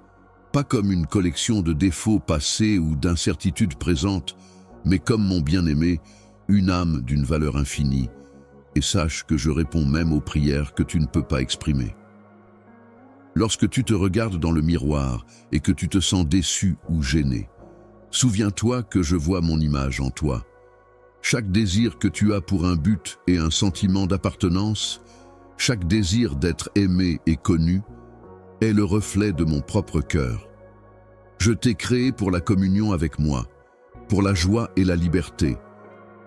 pas comme une collection de défauts passés ou d'incertitudes présentes, mais comme mon bien-aimé, une âme d'une valeur infinie, et sache que je réponds même aux prières que tu ne peux pas exprimer. Lorsque tu te regardes dans le miroir et que tu te sens déçu ou gêné, souviens-toi que je vois mon image en toi. Chaque désir que tu as pour un but et un sentiment d'appartenance, chaque désir d'être aimé et connu, est le reflet de mon propre cœur. Je t'ai créé pour la communion avec moi, pour la joie et la liberté,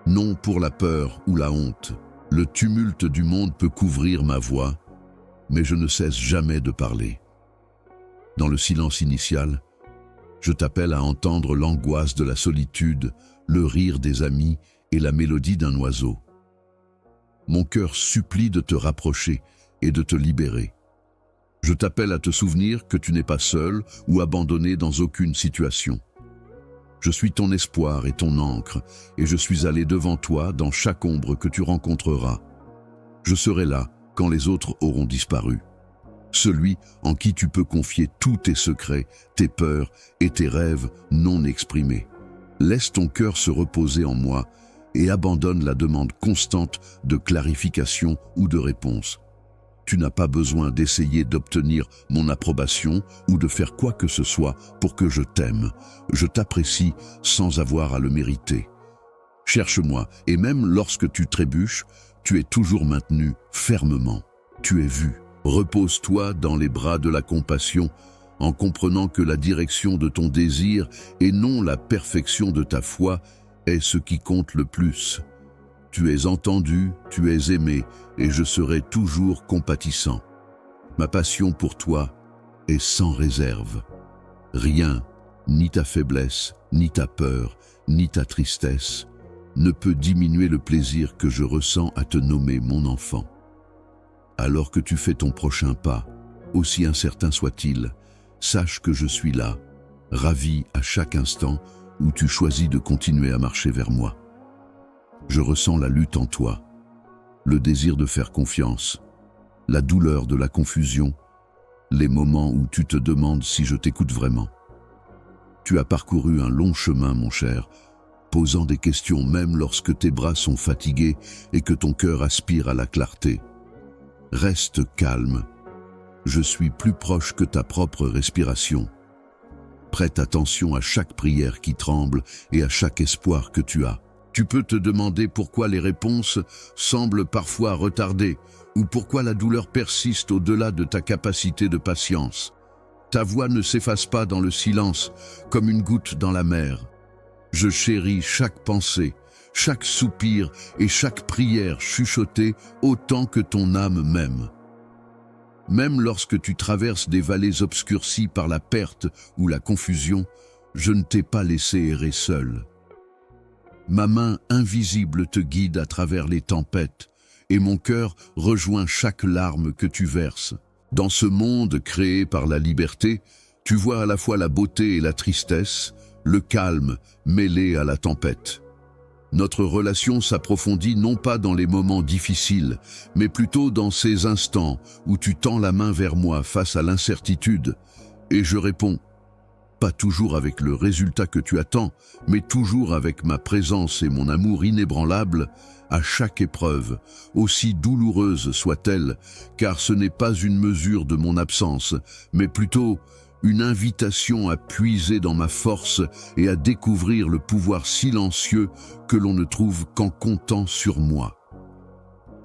non pour la peur ou la honte. Le tumulte du monde peut couvrir ma voix, mais je ne cesse jamais de parler. Dans le silence initial, je t'appelle à entendre l'angoisse de la solitude, le rire des amis et la mélodie d'un oiseau. Mon cœur supplie de te rapprocher et de te libérer. Je t'appelle à te souvenir que tu n'es pas seul ou abandonné dans aucune situation. Je suis ton espoir et ton ancre, et je suis allé devant toi dans chaque ombre que tu rencontreras. Je serai là quand les autres auront disparu. Celui en qui tu peux confier tous tes secrets, tes peurs et tes rêves non exprimés. Laisse ton cœur se reposer en moi et abandonne la demande constante de clarification ou de réponse. Tu n'as pas besoin d'essayer d'obtenir mon approbation ou de faire quoi que ce soit pour que je t'aime. Je t'apprécie sans avoir à le mériter. Cherche-moi, et même lorsque tu trébuches, tu es toujours maintenu fermement. Tu es vu. Repose-toi dans les bras de la compassion, en comprenant que la direction de ton désir et non la perfection de ta foi est ce qui compte le plus. Tu es entendu, tu es aimé, et je serai toujours compatissant. Ma passion pour toi est sans réserve. Rien, ni ta faiblesse, ni ta peur, ni ta tristesse, ne peut diminuer le plaisir que je ressens à te nommer mon enfant. Alors que tu fais ton prochain pas, aussi incertain soit-il, sache que je suis là, ravi à chaque instant où tu choisis de continuer à marcher vers moi. Je ressens la lutte en toi, le désir de faire confiance, la douleur de la confusion, les moments où tu te demandes si je t'écoute vraiment. Tu as parcouru un long chemin, mon cher, posant des questions même lorsque tes bras sont fatigués et que ton cœur aspire à la clarté. Reste calme. Je suis plus proche que ta propre respiration. Prête attention à chaque prière qui tremble et à chaque espoir que tu as. Tu peux te demander pourquoi les réponses semblent parfois retardées ou pourquoi la douleur persiste au-delà de ta capacité de patience. Ta voix ne s'efface pas dans le silence comme une goutte dans la mer. Je chéris chaque pensée, chaque soupir et chaque prière chuchotée autant que ton âme m'aime. Même lorsque tu traverses des vallées obscurcies par la perte ou la confusion, je ne t'ai pas laissé errer seul. Ma main invisible te guide à travers les tempêtes, et mon cœur rejoint chaque larme que tu verses. Dans ce monde créé par la liberté, tu vois à la fois la beauté et la tristesse, le calme mêlé à la tempête. Notre relation s'approfondit non pas dans les moments difficiles, mais plutôt dans ces instants où tu tends la main vers moi face à l'incertitude, et je réponds, pas toujours avec le résultat que tu attends, mais toujours avec ma présence et mon amour inébranlable à chaque épreuve, aussi douloureuse soit-elle, car ce n'est pas une mesure de mon absence, mais plutôt une invitation à puiser dans ma force et à découvrir le pouvoir silencieux que l'on ne trouve qu'en comptant sur moi.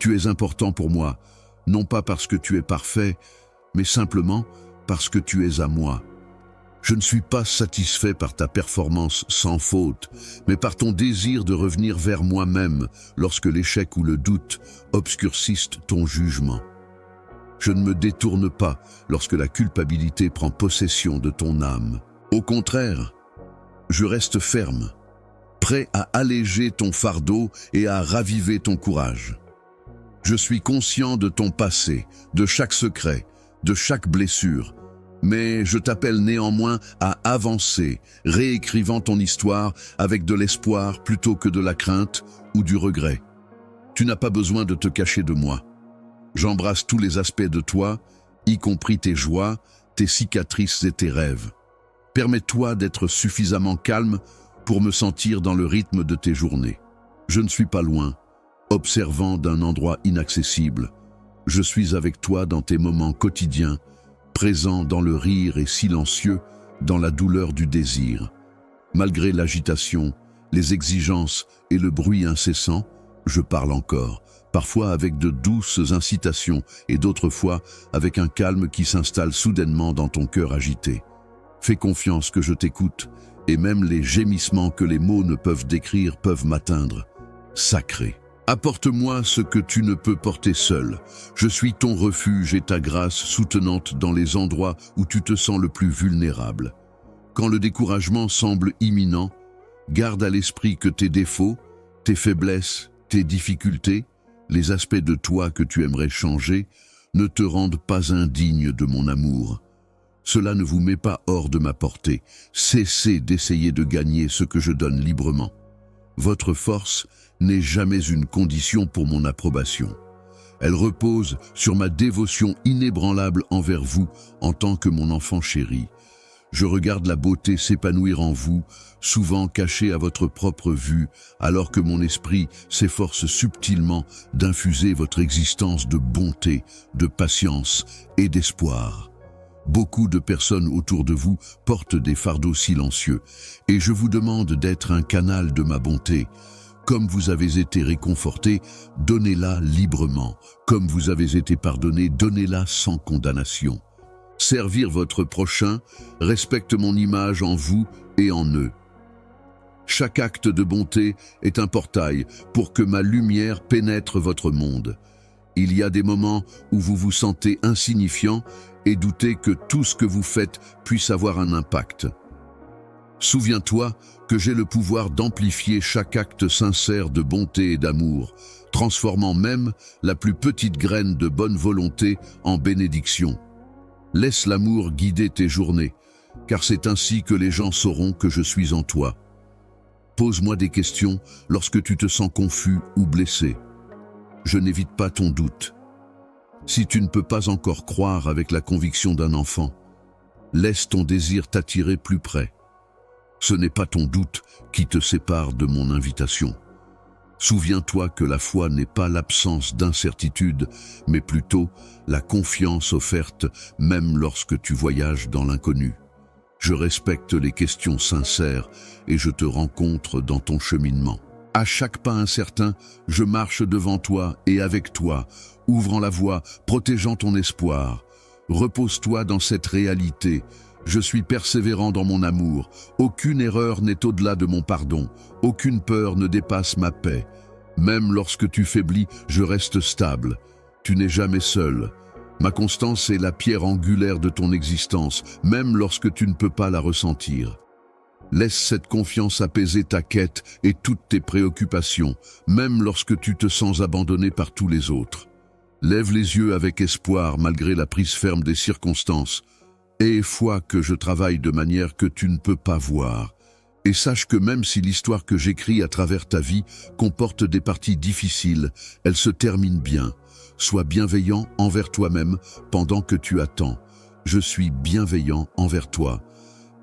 Tu es important pour moi, non pas parce que tu es parfait, mais simplement parce que tu es à moi. Je ne suis pas satisfait par ta performance sans faute, mais par ton désir de revenir vers moi-même lorsque l'échec ou le doute obscurcissent ton jugement. Je ne me détourne pas lorsque la culpabilité prend possession de ton âme. Au contraire, je reste ferme, prêt à alléger ton fardeau et à raviver ton courage. Je suis conscient de ton passé, de chaque secret, de chaque blessure, mais je t'appelle néanmoins à avancer, réécrivant ton histoire avec de l'espoir plutôt que de la crainte ou du regret. Tu n'as pas besoin de te cacher de moi. J'embrasse tous les aspects de toi, y compris tes joies, tes cicatrices et tes rêves. Permets-toi d'être suffisamment calme pour me sentir dans le rythme de tes journées. Je ne suis pas loin, observant d'un endroit inaccessible. Je suis avec toi dans tes moments quotidiens, présent dans le rire et silencieux, dans la douleur du désir. Malgré l'agitation, les exigences et le bruit incessant, je parle encore, parfois avec de douces incitations et d'autres fois avec un calme qui s'installe soudainement dans ton cœur agité. Fais confiance que je t'écoute, et même les gémissements que les mots ne peuvent décrire peuvent m'atteindre. Sacré. Apporte-moi ce que tu ne peux porter seul. Je suis ton refuge et ta grâce soutenante dans les endroits où tu te sens le plus vulnérable. Quand le découragement semble imminent, garde à l'esprit que tes défauts, tes faiblesses, tes difficultés, les aspects de toi que tu aimerais changer, ne te rendent pas indigne de mon amour. Cela ne vous met pas hors de ma portée. Cessez d'essayer de gagner ce que je donne librement. Votre force n'est jamais une condition pour mon approbation. Elle repose sur ma dévotion inébranlable envers vous en tant que mon enfant chéri. Je regarde la beauté s'épanouir en vous, souvent cachée à votre propre vue, alors que mon esprit s'efforce subtilement d'infuser votre existence de bonté, de patience et d'espoir. Beaucoup de personnes autour de vous portent des fardeaux silencieux, et je vous demande d'être un canal de ma bonté. Comme vous avez été réconforté, donnez-la librement. Comme vous avez été pardonné, donnez-la sans condamnation. Servir votre prochain respecte mon image en vous et en eux. Chaque acte de bonté est un portail pour que ma lumière pénètre votre monde. Il y a des moments où vous vous sentez insignifiant et doutez que tout ce que vous faites puisse avoir un impact. Souviens-toi que j'ai le pouvoir d'amplifier chaque acte sincère de bonté et d'amour, transformant même la plus petite graine de bonne volonté en bénédiction. Laisse l'amour guider tes journées, car c'est ainsi que les gens sauront que je suis en toi. Pose-moi des questions lorsque tu te sens confus ou blessé. Je n'évite pas ton doute. Si tu ne peux pas encore croire avec la conviction d'un enfant, laisse ton désir t'attirer plus près. Ce n'est pas ton doute qui te sépare de mon invitation. Souviens-toi que la foi n'est pas l'absence d'incertitude, mais plutôt la confiance offerte même lorsque tu voyages dans l'inconnu. Je respecte les questions sincères et je te rencontre dans ton cheminement. À chaque pas incertain, je marche devant toi et avec toi, ouvrant la voie, protégeant ton espoir. Repose-toi dans cette réalité. Je suis persévérant dans mon amour. Aucune erreur n'est au-delà de mon pardon. Aucune peur ne dépasse ma paix. Même lorsque tu faiblis, je reste stable. Tu n'es jamais seul. Ma constance est la pierre angulaire de ton existence, même lorsque tu ne peux pas la ressentir. Laisse cette confiance apaiser ta quête et toutes tes préoccupations, même lorsque tu te sens abandonné par tous les autres. Lève les yeux avec espoir malgré la prise ferme des circonstances. Aie foi que je travaille de manière que tu ne peux pas voir. Et sache que même si l'histoire que j'écris à travers ta vie comporte des parties difficiles, elle se termine bien. Sois bienveillant envers toi-même pendant que tu attends. Je suis bienveillant envers toi.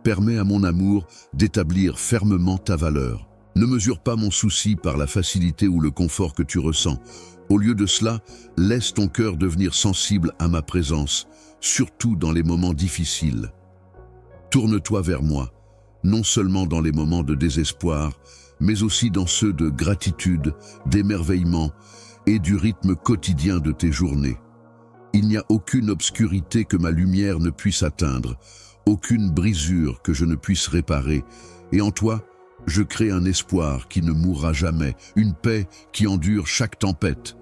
Permets à mon amour d'établir fermement ta valeur. Ne mesure pas mon souci par la facilité ou le confort que tu ressens. Au lieu de cela, laisse ton cœur devenir sensible à ma présence, surtout dans les moments difficiles. Tourne-toi vers moi, non seulement dans les moments de désespoir, mais aussi dans ceux de gratitude, d'émerveillement et du rythme quotidien de tes journées. Il n'y a aucune obscurité que ma lumière ne puisse atteindre, aucune brisure que je ne puisse réparer, et en toi, je crée un espoir qui ne mourra jamais, une paix qui endure chaque tempête.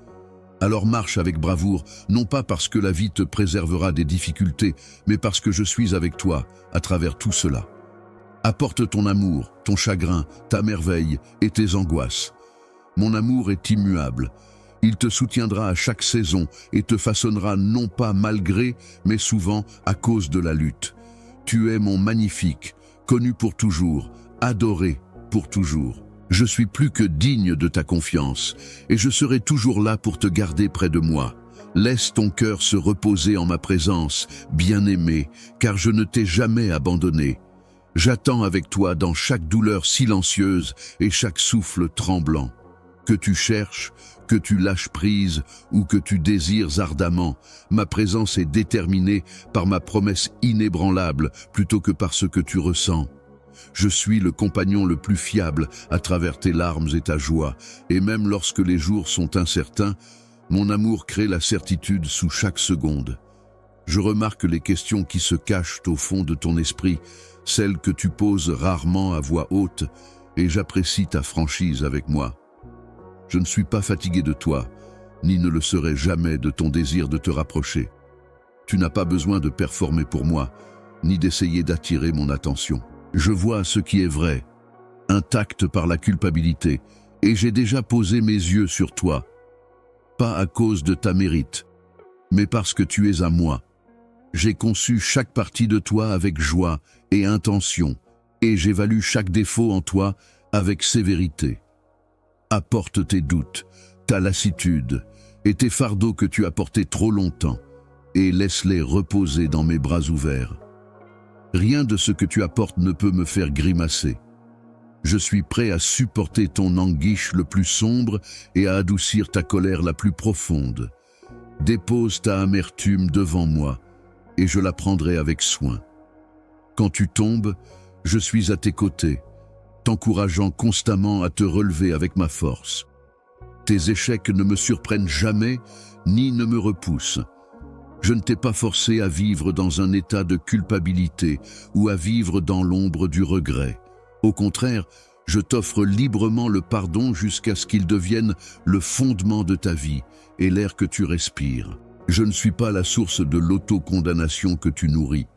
Alors marche avec bravoure, non pas parce que la vie te préservera des difficultés, mais parce que je suis avec toi à travers tout cela. Apporte ton amour, ton chagrin, ta merveille et tes angoisses. Mon amour est immuable. Il te soutiendra à chaque saison et te façonnera non pas malgré, mais souvent à cause de la lutte. Tu es mon magnifique, connu pour toujours, adoré pour toujours. Je suis plus que digne de ta confiance et je serai toujours là pour te garder près de moi. Laisse ton cœur se reposer en ma présence, bien-aimé, car je ne t'ai jamais abandonné. J'attends avec toi dans chaque douleur silencieuse et chaque souffle tremblant. Que tu cherches, que tu lâches prise ou que tu désires ardemment, ma présence est déterminée par ma promesse inébranlable plutôt que par ce que tu ressens. Je suis le compagnon le plus fiable à travers tes larmes et ta joie, et même lorsque les jours sont incertains, mon amour crée la certitude sous chaque seconde. Je remarque les questions qui se cachent au fond de ton esprit, celles que tu poses rarement à voix haute, et j'apprécie ta franchise avec moi. Je ne suis pas fatigué de toi, ni ne le serai jamais de ton désir de te rapprocher. Tu n'as pas besoin de performer pour moi, ni d'essayer d'attirer mon attention. Je vois ce qui est vrai, intact par la culpabilité, et j'ai déjà posé mes yeux sur toi, pas à cause de ta mérite, mais parce que tu es à moi. J'ai conçu chaque partie de toi avec joie et intention, et j'évalue chaque défaut en toi avec sévérité. Apporte tes doutes, ta lassitude et tes fardeaux que tu as portés trop longtemps, et laisse-les reposer dans mes bras ouverts. Rien de ce que tu apportes ne peut me faire grimacer. Je suis prêt à supporter ton anguiche le plus sombre et à adoucir ta colère la plus profonde. Dépose ta amertume devant moi, et je la prendrai avec soin. Quand tu tombes, je suis à tes côtés, t'encourageant constamment à te relever avec ma force. Tes échecs ne me surprennent jamais, ni ne me repoussent. Je ne t'ai pas forcé à vivre dans un état de culpabilité ou à vivre dans l'ombre du regret. Au contraire, je t'offre librement le pardon jusqu'à ce qu'il devienne le fondement de ta vie et l'air que tu respires. Je ne suis pas la source de l'autocondamnation que tu nourris.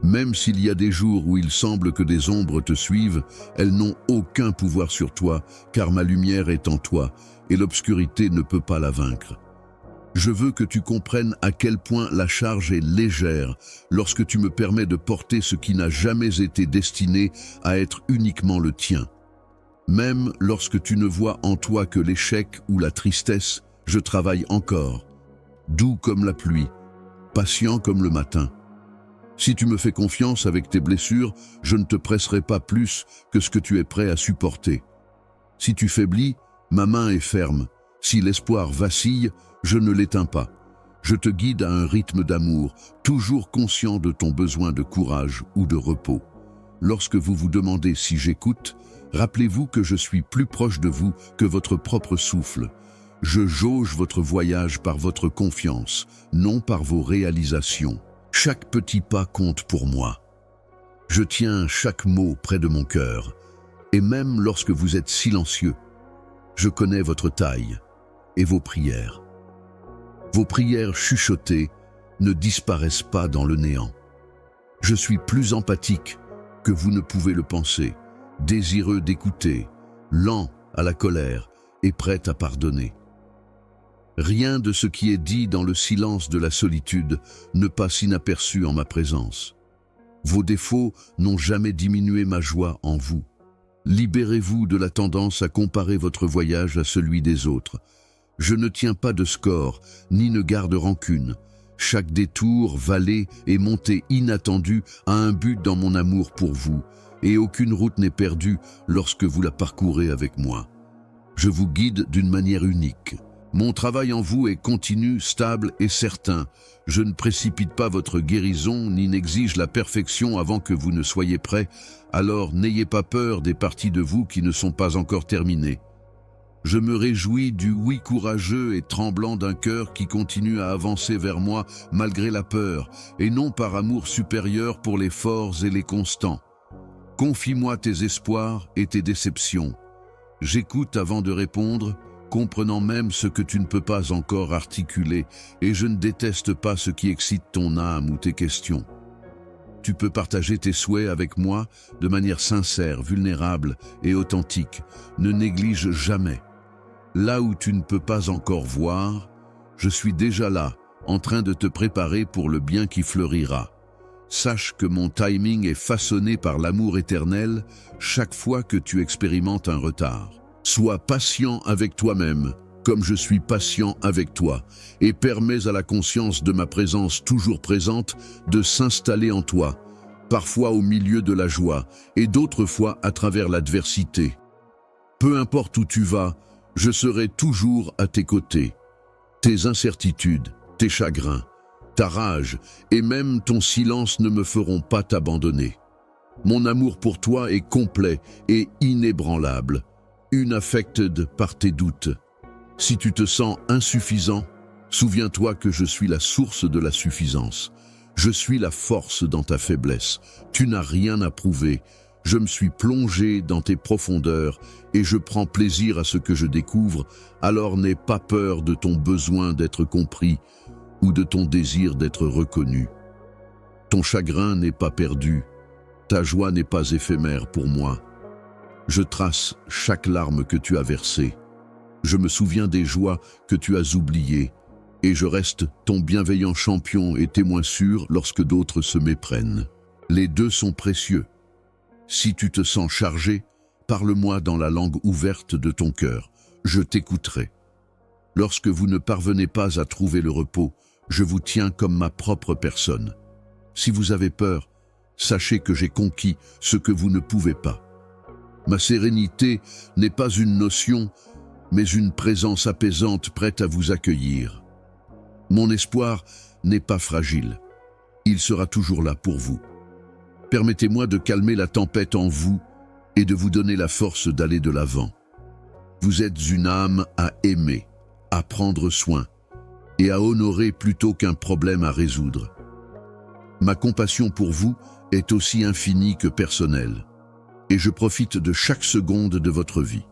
Même s'il y a des jours où il semble que des ombres te suivent, elles n'ont aucun pouvoir sur toi, car ma lumière est en toi, et l'obscurité ne peut pas la vaincre. Je veux que tu comprennes à quel point la charge est légère lorsque tu me permets de porter ce qui n'a jamais été destiné à être uniquement le tien. Même lorsque tu ne vois en toi que l'échec ou la tristesse, je travaille encore, doux comme la pluie, patient comme le matin. Si tu me fais confiance avec tes blessures, je ne te presserai pas plus que ce que tu es prêt à supporter. Si tu faiblis, ma main est ferme. Si l'espoir vacille, je ne l'éteins pas. Je te guide à un rythme d'amour, toujours conscient de ton besoin de courage ou de repos. Lorsque vous vous demandez si j'écoute, rappelez-vous que je suis plus proche de vous que votre propre souffle. Je jauge votre voyage par votre confiance, non par vos réalisations. Chaque petit pas compte pour moi. Je tiens chaque mot près de mon cœur, et même lorsque vous êtes silencieux, je connais votre taille et vos prières. Vos prières chuchotées ne disparaissent pas dans le néant. Je suis plus empathique que vous ne pouvez le penser, désireux d'écouter, lent à la colère et prêt à pardonner. Rien de ce qui est dit dans le silence de la solitude ne passe inaperçu en ma présence. Vos défauts n'ont jamais diminué ma joie en vous. Libérez-vous de la tendance à comparer votre voyage à celui des autres. Je ne tiens pas de score, ni ne garde rancune. Chaque détour, vallée et montée inattendue a un but dans mon amour pour vous, et aucune route n'est perdue lorsque vous la parcourez avec moi. Je vous guide d'une manière unique. Mon travail en vous est continu, stable et certain. Je ne précipite pas votre guérison ni n'exige la perfection avant que vous ne soyez prêts. Alors n'ayez pas peur des parties de vous qui ne sont pas encore terminées. Je me réjouis du oui courageux et tremblant d'un cœur qui continue à avancer vers moi malgré la peur, et non par amour supérieur pour les forts et les constants. Confie-moi tes espoirs et tes déceptions. J'écoute avant de répondre, comprenant même ce que tu ne peux pas encore articuler, et je ne déteste pas ce qui excite ton âme ou tes questions. Tu peux partager tes souhaits avec moi de manière sincère, vulnérable et authentique. Ne néglige jamais. Là où tu ne peux pas encore voir, je suis déjà là, en train de te préparer pour le bien qui fleurira. Sache que mon timing est façonné par l'amour éternel chaque fois que tu expérimentes un retard. Sois patient avec toi-même, comme je suis patient avec toi, et permets à la conscience de ma présence toujours présente de s'installer en toi, parfois au milieu de la joie, et d'autres fois à travers l'adversité. Peu importe où tu vas, Je serai toujours à tes côtés. Tes incertitudes, tes chagrins, ta rage et même ton silence ne me feront pas t'abandonner. Mon amour pour toi est complet et inébranlable, unaffected par tes doutes. Si tu te sens insuffisant, souviens-toi que je suis la source de la suffisance. Je suis la force dans ta faiblesse. Tu n'as rien à prouver. Je me suis plongé dans tes profondeurs et je prends plaisir à ce que je découvre, alors n'aie pas peur de ton besoin d'être compris ou de ton désir d'être reconnu. Ton chagrin n'est pas perdu, ta joie n'est pas éphémère pour moi. Je trace chaque larme que tu as versée. Je me souviens des joies que tu as oubliées et je reste ton bienveillant champion et témoin sûr lorsque d'autres se méprennent. Les deux sont précieux. Si tu te sens chargé, parle-moi dans la langue ouverte de ton cœur. Je t'écouterai. Lorsque vous ne parvenez pas à trouver le repos, je vous tiens comme ma propre personne. Si vous avez peur, sachez que j'ai conquis ce que vous ne pouvez pas. Ma sérénité n'est pas une notion, mais une présence apaisante prête à vous accueillir. Mon espoir n'est pas fragile. Il sera toujours là pour vous. Permettez-moi de calmer la tempête en vous et de vous donner la force d'aller de l'avant. Vous êtes une âme à aimer, à prendre soin et à honorer plutôt qu'un problème à résoudre. Ma compassion pour vous est aussi infinie que personnelle et je profite de chaque seconde de votre vie.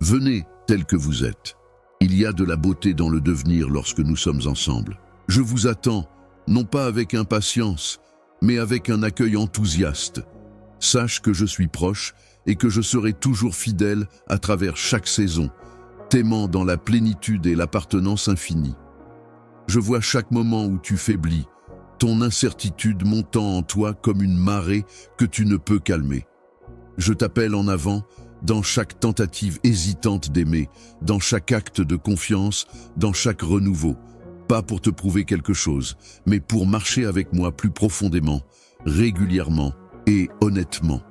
Venez tel que vous êtes. Il y a de la beauté dans le devenir lorsque nous sommes ensemble. Je vous attends, non pas avec impatience, mais avec un accueil enthousiaste. Sache que je suis proche et que je serai toujours fidèle à travers chaque saison, t'aimant dans la plénitude et l'appartenance infinie. Je vois chaque moment où tu faiblis, ton incertitude montant en toi comme une marée que tu ne peux calmer. Je t'appelle en avant dans chaque tentative hésitante d'aimer, dans chaque acte de confiance, dans chaque renouveau. Pas pour te prouver quelque chose, mais pour marcher avec moi plus profondément, régulièrement et honnêtement.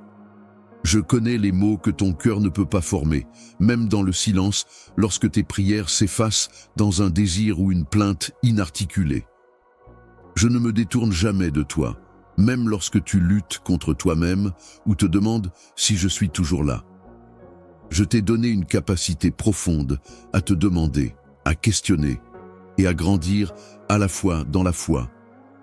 Je connais les mots que ton cœur ne peut pas former, même dans le silence, lorsque tes prières s'effacent dans un désir ou une plainte inarticulée. Je ne me détourne jamais de toi, même lorsque tu luttes contre toi-même ou te demandes si je suis toujours là. Je t'ai donné une capacité profonde à te demander, à questionner, et à grandir à la fois dans la foi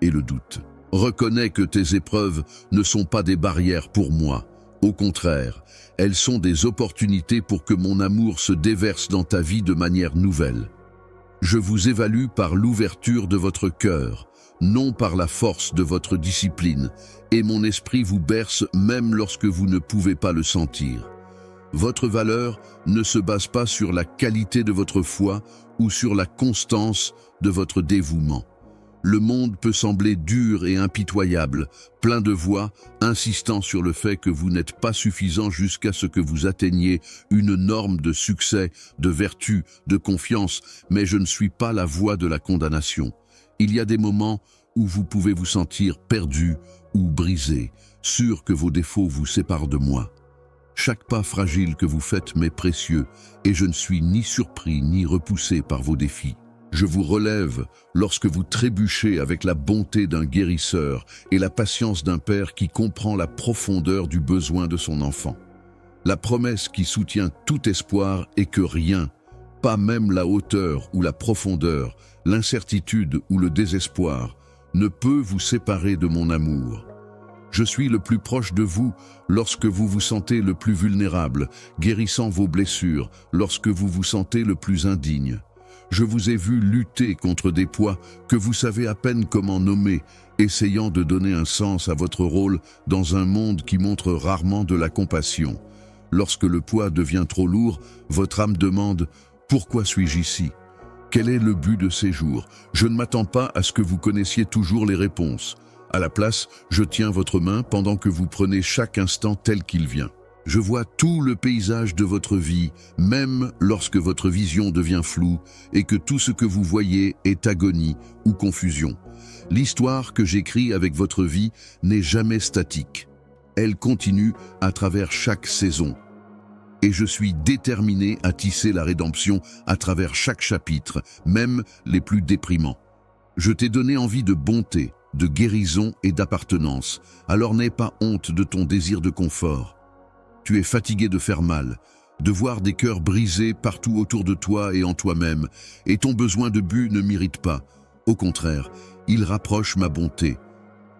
et le doute. Reconnais que tes épreuves ne sont pas des barrières pour moi. Au contraire, elles sont des opportunités pour que mon amour se déverse dans ta vie de manière nouvelle. Je vous évalue par l'ouverture de votre cœur, non par la force de votre discipline, et mon esprit vous berce même lorsque vous ne pouvez pas le sentir. Votre valeur ne se base pas sur la qualité de votre foi ou sur la constance de votre dévouement. Le monde peut sembler dur et impitoyable, plein de voix insistant sur le fait que vous n'êtes pas suffisant jusqu'à ce que vous atteigniez une norme de succès, de vertu, de confiance, mais je ne suis pas la voix de la condamnation. Il y a des moments où vous pouvez vous sentir perdu ou brisé, sûr que vos défauts vous séparent de moi. Chaque pas fragile que vous faites m'est précieux et je ne suis ni surpris ni repoussé par vos défis. Je vous relève lorsque vous trébuchez avec la bonté d'un guérisseur et la patience d'un père qui comprend la profondeur du besoin de son enfant. La promesse qui soutient tout espoir est que rien, pas même la hauteur ou la profondeur, l'incertitude ou le désespoir, ne peut vous séparer de mon amour. Je suis le plus proche de vous lorsque vous vous sentez le plus vulnérable, guérissant vos blessures, lorsque vous vous sentez le plus indigne. Je vous ai vu lutter contre des poids que vous savez à peine comment nommer, essayant de donner un sens à votre rôle dans un monde qui montre rarement de la compassion. Lorsque le poids devient trop lourd, votre âme demande « Pourquoi suis-je ici ? Quel est le but de ces jours ?» Je ne m'attends pas à ce que vous connaissiez toujours les réponses. À la place, je tiens votre main pendant que vous prenez chaque instant tel qu'il vient. Je vois tout le paysage de votre vie, même lorsque votre vision devient floue et que tout ce que vous voyez est agonie ou confusion. L'histoire que j'écris avec votre vie n'est jamais statique. Elle continue à travers chaque saison. Et je suis déterminé à tisser la rédemption à travers chaque chapitre, même les plus déprimants. Je t'ai donné envie de bonté, de guérison et d'appartenance, alors n'aie pas honte de ton désir de confort. Tu es fatigué de faire mal, de voir des cœurs brisés partout autour de toi et en toi-même, et ton besoin de but ne m'irrite pas. Au contraire, il rapproche ma bonté.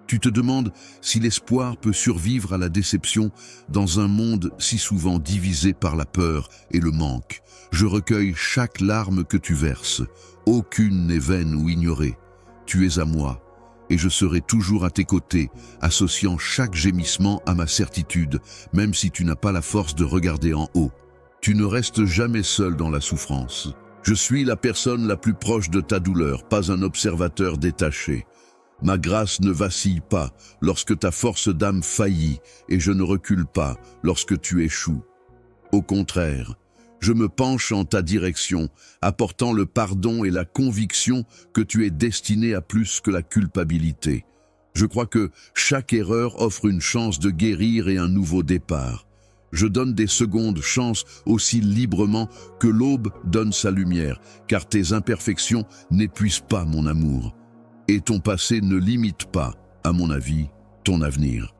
Tu te demandes si l'espoir peut survivre à la déception dans un monde si souvent divisé par la peur et le manque. Je recueille chaque larme que tu verses. Aucune n'est vaine ou ignorée. Tu es à moi, et je serai toujours à tes côtés, associant chaque gémissement à ma certitude, même si tu n'as pas la force de regarder en haut. Tu ne restes jamais seul dans la souffrance. Je suis la personne la plus proche de ta douleur, pas un observateur détaché. Ma grâce ne vacille pas lorsque ta force d'âme faillit, et je ne recule pas lorsque tu échoues. Au contraire, je me penche en ta direction, apportant le pardon et la conviction que tu es destiné à plus que la culpabilité. Je crois que chaque erreur offre une chance de guérir et un nouveau départ. Je donne des secondes chances aussi librement que l'aube donne sa lumière, car tes imperfections n'épuisent pas mon amour. Et ton passé ne limite pas, à mon avis, ton avenir.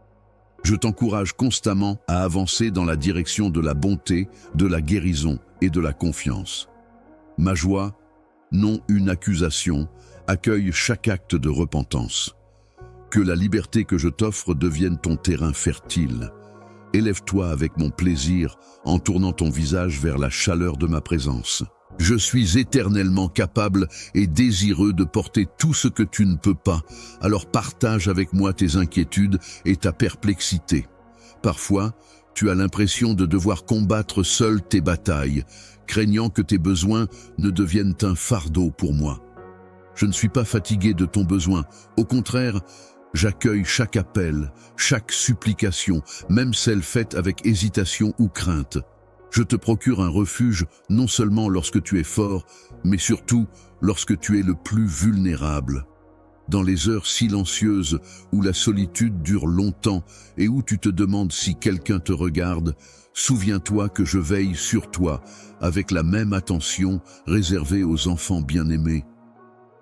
Je t'encourage constamment à avancer dans la direction de la bonté, de la guérison et de la confiance. Ma joie, non une accusation, accueille chaque acte de repentance. Que la liberté que je t'offre devienne ton terrain fertile. Élève-toi avec mon plaisir en tournant ton visage vers la chaleur de ma présence. Je suis éternellement capable et désireux de porter tout ce que tu ne peux pas, alors partage avec moi tes inquiétudes et ta perplexité. Parfois, tu as l'impression de devoir combattre seul tes batailles, craignant que tes besoins ne deviennent un fardeau pour moi. Je ne suis pas fatigué de ton besoin, au contraire, j'accueille chaque appel, chaque supplication, même celle faite avec hésitation ou crainte. Je te procure un refuge non seulement lorsque tu es fort, mais surtout lorsque tu es le plus vulnérable. Dans les heures silencieuses où la solitude dure longtemps et où tu te demandes si quelqu'un te regarde, souviens-toi que je veille sur toi avec la même attention réservée aux enfants bien-aimés.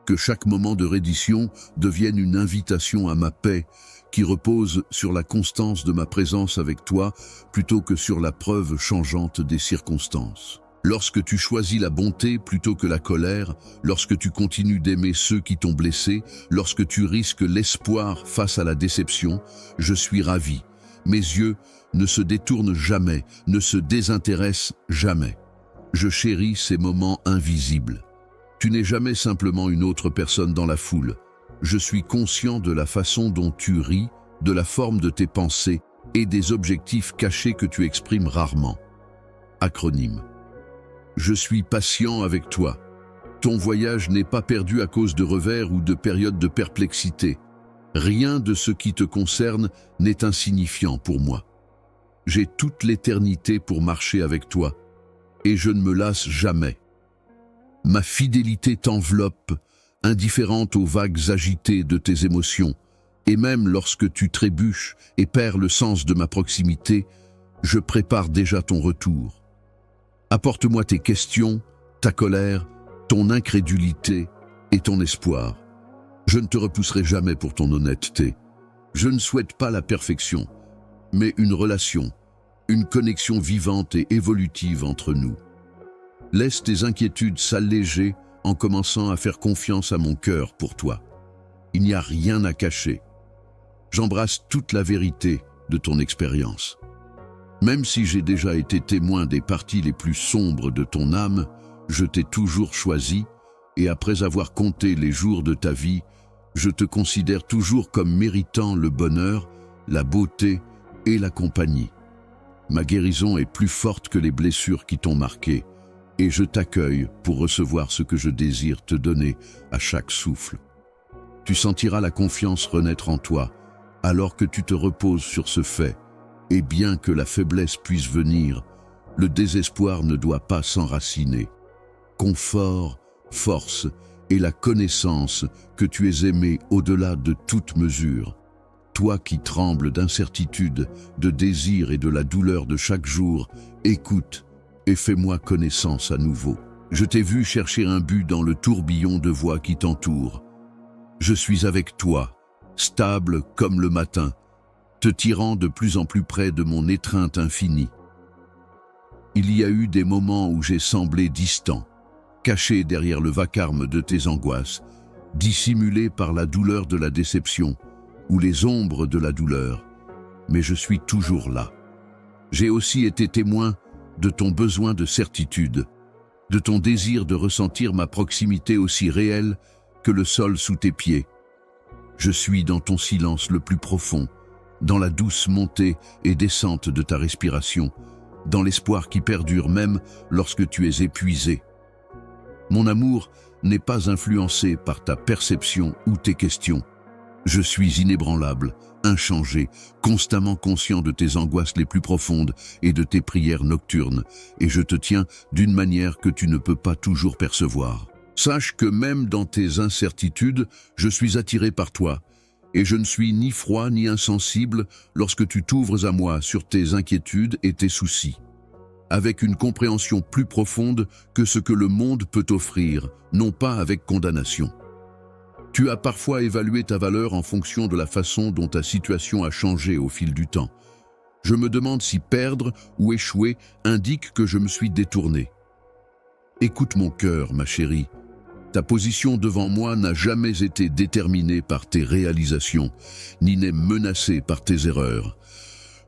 Que chaque moment de reddition devienne une invitation à ma paix, qui repose sur la constance de ma présence avec toi plutôt que sur la preuve changeante des circonstances. Lorsque tu choisis la bonté plutôt que la colère, lorsque tu continues d'aimer ceux qui t'ont blessé, lorsque tu risques l'espoir face à la déception, je suis ravi. Mes yeux ne se détournent jamais, ne se désintéressent jamais. Je chéris ces moments invisibles. Tu n'es jamais simplement une autre personne dans la foule. Je suis conscient de la façon dont tu ris, de la forme de tes pensées et des objectifs cachés que tu exprimes rarement. Acronyme. Je suis patient avec toi. Ton voyage n'est pas perdu à cause de revers ou de périodes de perplexité. Rien de ce qui te concerne n'est insignifiant pour moi. J'ai toute l'éternité pour marcher avec toi, et je ne me lasse jamais. Ma fidélité t'enveloppe, indifférente aux vagues agitées de tes émotions, et même lorsque tu trébuches et perds le sens de ma proximité, je prépare déjà ton retour. Apporte-moi tes questions, ta colère, ton incrédulité et ton espoir. Je ne te repousserai jamais pour ton honnêteté. Je ne souhaite pas la perfection, mais une relation, une connexion vivante et évolutive entre nous. Laisse tes inquiétudes s'alléger en commençant à faire confiance à mon cœur pour toi. Il n'y a rien à cacher. J'embrasse toute la vérité de ton expérience. Même si j'ai déjà été témoin des parties les plus sombres de ton âme, je t'ai toujours choisi, et après avoir compté les jours de ta vie, je te considère toujours comme méritant le bonheur, la beauté et la compagnie. Ma guérison est plus forte que les blessures qui t'ont marqué, et je t'accueille pour recevoir ce que je désire te donner à chaque souffle. Tu sentiras la confiance renaître en toi, alors que tu te reposes sur ce fait, et bien que la faiblesse puisse venir, le désespoir ne doit pas s'enraciner. Confort, force et la connaissance que tu es aimé au-delà de toute mesure. Toi qui trembles d'incertitude, de désir et de la douleur de chaque jour, écoute et fais-moi connaissance à nouveau. Je t'ai vu chercher un but dans le tourbillon de voix qui t'entoure. Je suis avec toi, stable comme le matin, te tirant de plus en plus près de mon étreinte infinie. Il y a eu des moments où j'ai semblé distant, caché derrière le vacarme de tes angoisses, dissimulé par la douleur de la déception ou les ombres de la douleur, mais je suis toujours là. J'ai aussi été témoin de ton besoin de certitude, de ton désir de ressentir ma proximité aussi réelle que le sol sous tes pieds. Je suis dans ton silence le plus profond, dans la douce montée et descente de ta respiration, dans l'espoir qui perdure même lorsque tu es épuisé. Mon amour n'est pas influencé par ta perception ou tes questions. Je suis inébranlable, inchangé, constamment conscient de tes angoisses les plus profondes et de tes prières nocturnes, et je te tiens d'une manière que tu ne peux pas toujours percevoir. Sache que même dans tes incertitudes, je suis attiré par toi, et je ne suis ni froid ni insensible lorsque tu t'ouvres à moi sur tes inquiétudes et tes soucis, avec une compréhension plus profonde que ce que le monde peut offrir, non pas avec condamnation. Tu as parfois évalué ta valeur en fonction de la façon dont ta situation a changé au fil du temps. Je me demande si perdre ou échouer indique que je me suis détourné. Écoute mon cœur, ma chérie. Ta position devant moi n'a jamais été déterminée par tes réalisations, ni n'est menacée par tes erreurs.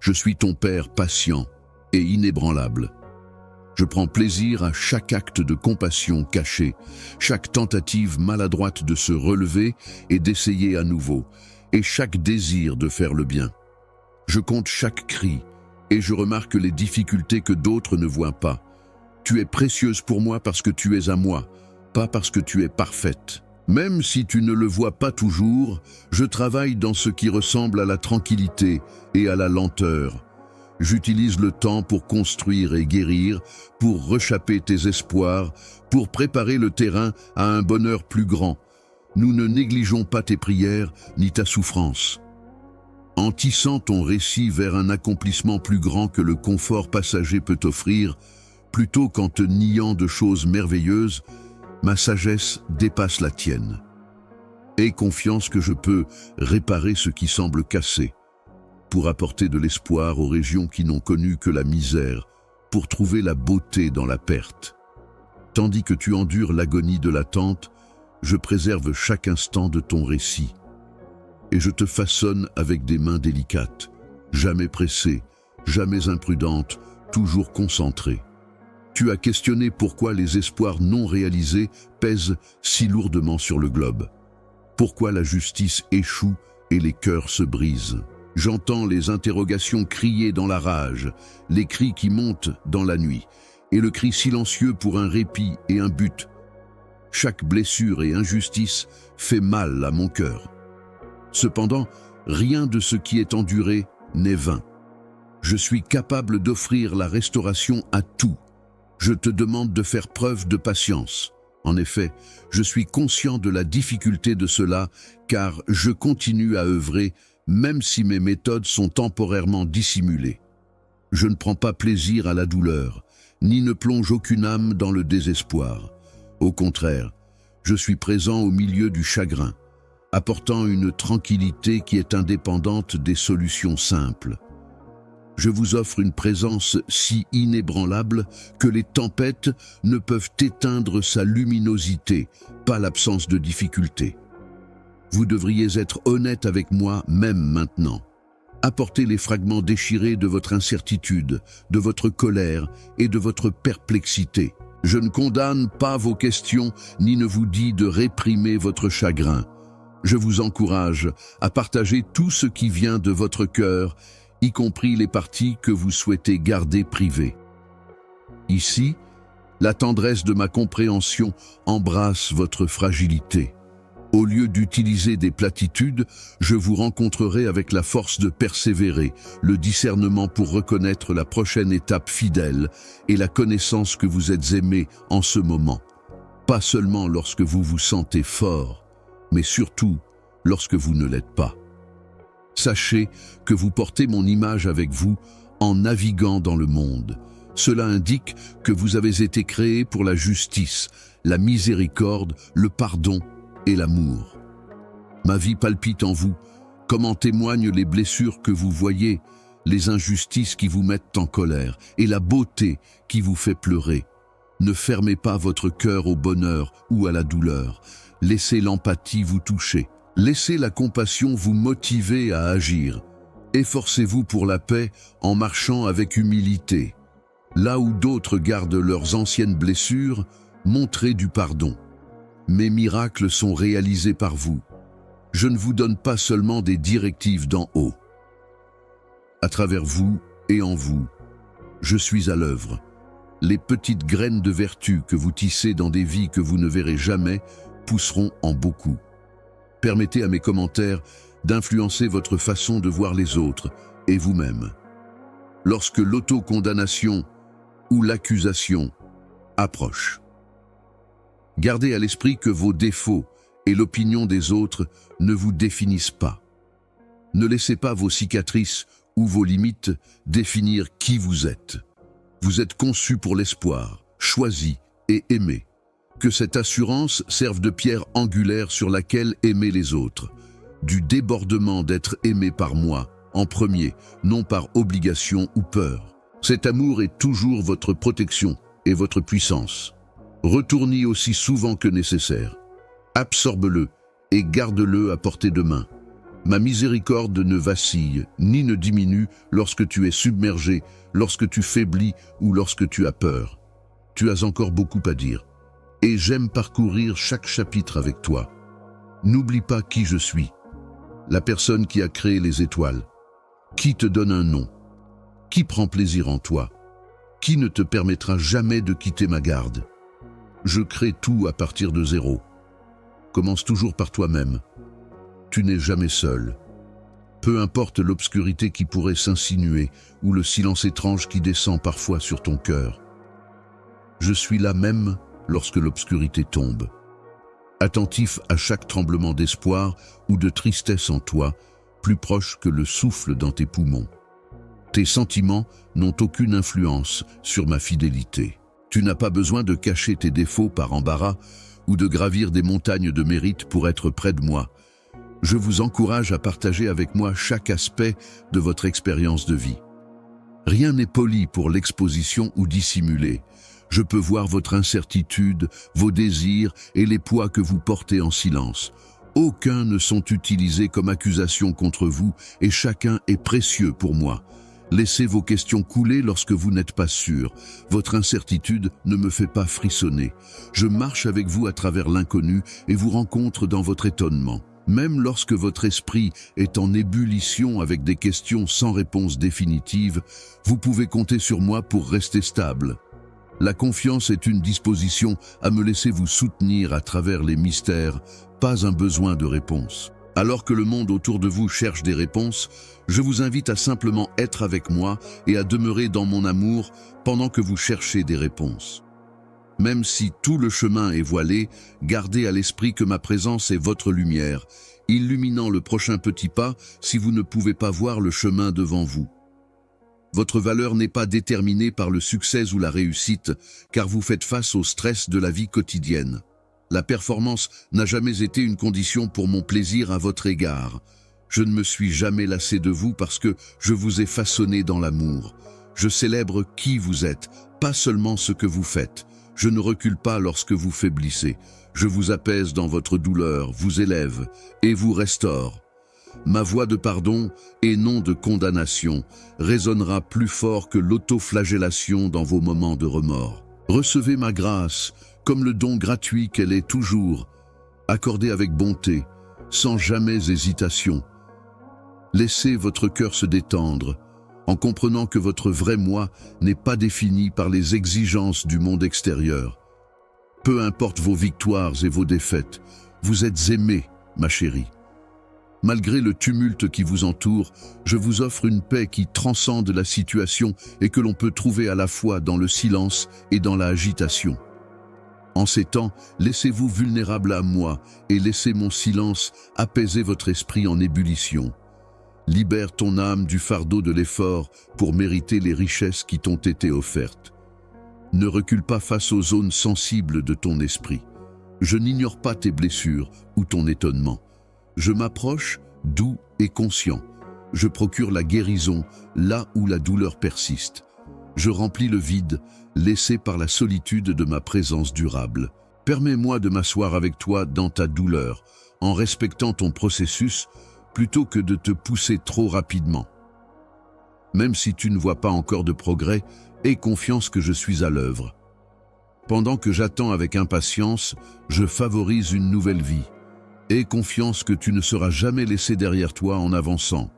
Je suis ton père patient et inébranlable. Je prends plaisir à chaque acte de compassion caché, chaque tentative maladroite de se relever et d'essayer à nouveau, et chaque désir de faire le bien. Je compte chaque cri, et je remarque les difficultés que d'autres ne voient pas. Tu es précieuse pour moi parce que tu es à moi, pas parce que tu es parfaite. Même si tu ne le vois pas toujours, je travaille dans ce qui ressemble à la tranquillité et à la lenteur. J'utilise le temps pour construire et guérir, pour rechapper tes espoirs, pour préparer le terrain à un bonheur plus grand. Nous ne négligeons pas tes prières ni ta souffrance. En tissant ton récit vers un accomplissement plus grand que le confort passager peut offrir, plutôt qu'en te niant de choses merveilleuses, ma sagesse dépasse la tienne. Aie confiance que je peux réparer ce qui semble cassé, pour apporter de l'espoir aux régions qui n'ont connu que la misère, pour trouver la beauté dans la perte. Tandis que tu endures l'agonie de l'attente, je préserve chaque instant de ton récit. Et je te façonne avec des mains délicates, jamais pressées, jamais imprudentes, toujours concentrées. Tu as questionné pourquoi les espoirs non réalisés pèsent si lourdement sur le globe. Pourquoi la justice échoue et les cœurs se brisent. J'entends les interrogations crier dans la rage, les cris qui montent dans la nuit, et le cri silencieux pour un répit et un but. Chaque blessure et injustice fait mal à mon cœur. Cependant, rien de ce qui est enduré n'est vain. Je suis capable d'offrir la restauration à tout. Je te demande de faire preuve de patience. En effet, je suis conscient de la difficulté de cela, car je continue à œuvrer même si mes méthodes sont temporairement dissimulées. Je ne prends pas plaisir à la douleur, ni ne plonge aucune âme dans le désespoir. Au contraire, je suis présent au milieu du chagrin, apportant une tranquillité qui est indépendante des solutions simples. Je vous offre une présence si inébranlable que les tempêtes ne peuvent éteindre sa luminosité, pas l'absence de difficulté. Vous devriez être honnête avec moi même maintenant. Apportez les fragments déchirés de votre incertitude, de votre colère et de votre perplexité. Je ne condamne pas vos questions ni ne vous dis de réprimer votre chagrin. Je vous encourage à partager tout ce qui vient de votre cœur, y compris les parties que vous souhaitez garder privées. Ici, la tendresse de ma compréhension embrasse votre fragilité. Au lieu d'utiliser des platitudes, je vous rencontrerai avec la force de persévérer, le discernement pour reconnaître la prochaine étape fidèle et la connaissance que vous êtes aimé en ce moment. Pas seulement lorsque vous vous sentez fort, mais surtout lorsque vous ne l'êtes pas. Sachez que vous portez mon image avec vous en naviguant dans le monde. Cela indique que vous avez été créé pour la justice, la miséricorde, le pardon et l'amour. Ma vie palpite en vous, comme en témoignent les blessures que vous voyez, les injustices qui vous mettent en colère et la beauté qui vous fait pleurer. Ne fermez pas votre cœur au bonheur ou à la douleur. Laissez l'empathie vous toucher. Laissez la compassion vous motiver à agir. Efforcez-vous pour la paix en marchant avec humilité. Là où d'autres gardent leurs anciennes blessures, montrez du pardon. Mes miracles sont réalisés par vous. Je ne vous donne pas seulement des directives d'en haut. À travers vous et en vous, je suis à l'œuvre. Les petites graines de vertu que vous tissez dans des vies que vous ne verrez jamais pousseront en beaucoup. Permettez à mes commentaires d'influencer votre façon de voir les autres et vous-même. Lorsque l'autocondamnation ou l'accusation approche, gardez à l'esprit que vos défauts et l'opinion des autres ne vous définissent pas. Ne laissez pas vos cicatrices ou vos limites définir qui vous êtes. Vous êtes conçu pour l'espoir, choisi et aimé. Que cette assurance serve de pierre angulaire sur laquelle aimer les autres. Du débordement d'être aimé par moi, en premier, non par obligation ou peur. Cet amour est toujours votre protection et votre puissance. Retournez aussi souvent que nécessaire. Absorbe-le et garde-le à portée de main. Ma miséricorde ne vacille ni ne diminue lorsque tu es submergé, lorsque tu faiblis ou lorsque tu as peur. Tu as encore beaucoup à dire. Et j'aime parcourir chaque chapitre avec toi. N'oublie pas qui je suis, la personne qui a créé les étoiles, qui te donne un nom, qui prend plaisir en toi, qui ne te permettra jamais de quitter ma garde. Je crée tout à partir de zéro. Commence toujours par toi-même. Tu n'es jamais seul. Peu importe l'obscurité qui pourrait s'insinuer ou le silence étrange qui descend parfois sur ton cœur. Je suis là même lorsque l'obscurité tombe. Attentif à chaque tremblement d'espoir ou de tristesse en toi, plus proche que le souffle dans tes poumons. Tes sentiments n'ont aucune influence sur ma fidélité. Tu n'as pas besoin de cacher tes défauts par embarras ou de gravir des montagnes de mérite pour être près de moi. Je vous encourage à partager avec moi chaque aspect de votre expérience de vie. Rien n'est poli pour l'exposition ou dissimulé. Je peux voir votre incertitude, vos désirs et les poids que vous portez en silence. Aucun ne sont utilisés comme accusation contre vous et chacun est précieux pour moi. Laissez vos questions couler lorsque vous n'êtes pas sûr. Votre incertitude ne me fait pas frissonner. Je marche avec vous à travers l'inconnu et vous rencontre dans votre étonnement. Même lorsque votre esprit est en ébullition avec des questions sans réponse définitive, vous pouvez compter sur moi pour rester stable. La confiance est une disposition à me laisser vous soutenir à travers les mystères, pas un besoin de réponse. Alors que le monde autour de vous cherche des réponses, je vous invite à simplement être avec moi et à demeurer dans mon amour pendant que vous cherchez des réponses. Même si tout le chemin est voilé, gardez à l'esprit que ma présence est votre lumière, illuminant le prochain petit pas si vous ne pouvez pas voir le chemin devant vous. Votre valeur n'est pas déterminée par le succès ou la réussite, car vous faites face au stress de la vie quotidienne. La performance n'a jamais été une condition pour mon plaisir à votre égard. Je ne me suis jamais lassé de vous parce que je vous ai façonné dans l'amour. Je célèbre qui vous êtes, pas seulement ce que vous faites. Je ne recule pas lorsque vous faiblissez. Je vous apaise dans votre douleur, vous élève et vous restaure. Ma voix de pardon et non de condamnation résonnera plus fort que l'autoflagellation dans vos moments de remords. Recevez ma grâce comme le don gratuit qu'elle est toujours, accordée avec bonté, sans jamais hésitation. Laissez votre cœur se détendre, en comprenant que votre vrai moi n'est pas défini par les exigences du monde extérieur. Peu importe vos victoires et vos défaites, vous êtes aimée, ma chérie. Malgré le tumulte qui vous entoure, je vous offre une paix qui transcende la situation et que l'on peut trouver à la fois dans le silence et dans la agitation. En ces temps, laissez-vous vulnérable à moi et laissez mon silence apaiser votre esprit en ébullition. Libère ton âme du fardeau de l'effort pour mériter les richesses qui t'ont été offertes. Ne recule pas face aux zones sensibles de ton esprit. Je n'ignore pas tes blessures ou ton étonnement. Je m'approche, doux et conscient. Je procure la guérison là où la douleur persiste. Je remplis le vide, laissé par la solitude de ma présence durable. Permets-moi de m'asseoir avec toi dans ta douleur, en respectant ton processus, plutôt que de te pousser trop rapidement. Même si tu ne vois pas encore de progrès, aie confiance que je suis à l'œuvre. Pendant que j'attends avec impatience, je favorise une nouvelle vie. Aie confiance que tu ne seras jamais laissé derrière toi en avançant.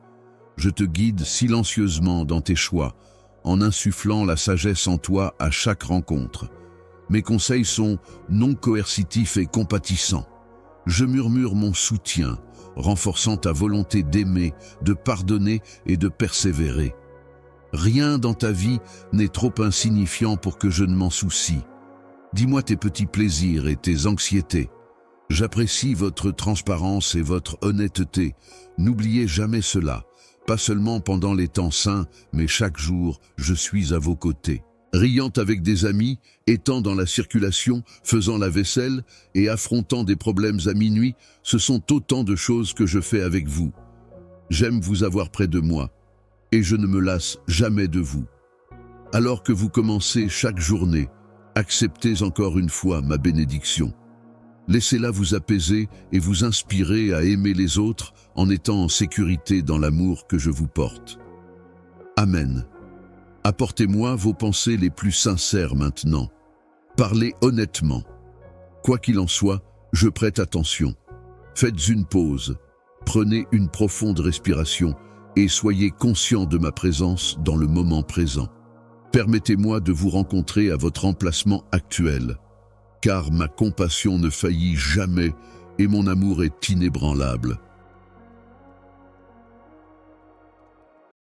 Je te guide silencieusement dans tes choix, en insufflant la sagesse en toi à chaque rencontre. Mes conseils sont non coercitifs et compatissants. Je murmure mon soutien, renforçant ta volonté d'aimer, de pardonner et de persévérer. Rien dans ta vie n'est trop insignifiant pour que je ne m'en soucie. Dis-moi tes petits plaisirs et tes anxiétés. J'apprécie votre transparence et votre honnêteté. N'oubliez jamais cela. Pas seulement pendant les temps sains, mais chaque jour, je suis à vos côtés. Riant avec des amis, étant dans la circulation, faisant la vaisselle et affrontant des problèmes à minuit, ce sont autant de choses que je fais avec vous. J'aime vous avoir près de moi, et je ne me lasse jamais de vous. Alors que vous commencez chaque journée, acceptez encore une fois ma bénédiction. Laissez-la vous apaiser et vous inspirer à aimer les autres en étant en sécurité dans l'amour que je vous porte. Amen. Apportez-moi vos pensées les plus sincères maintenant. Parlez honnêtement. Quoi qu'il en soit, je prête attention. Faites une pause, prenez une profonde respiration et soyez conscient de ma présence dans le moment présent. Permettez-moi de vous rencontrer à votre emplacement actuel, car ma compassion ne faillit jamais et mon amour est inébranlable.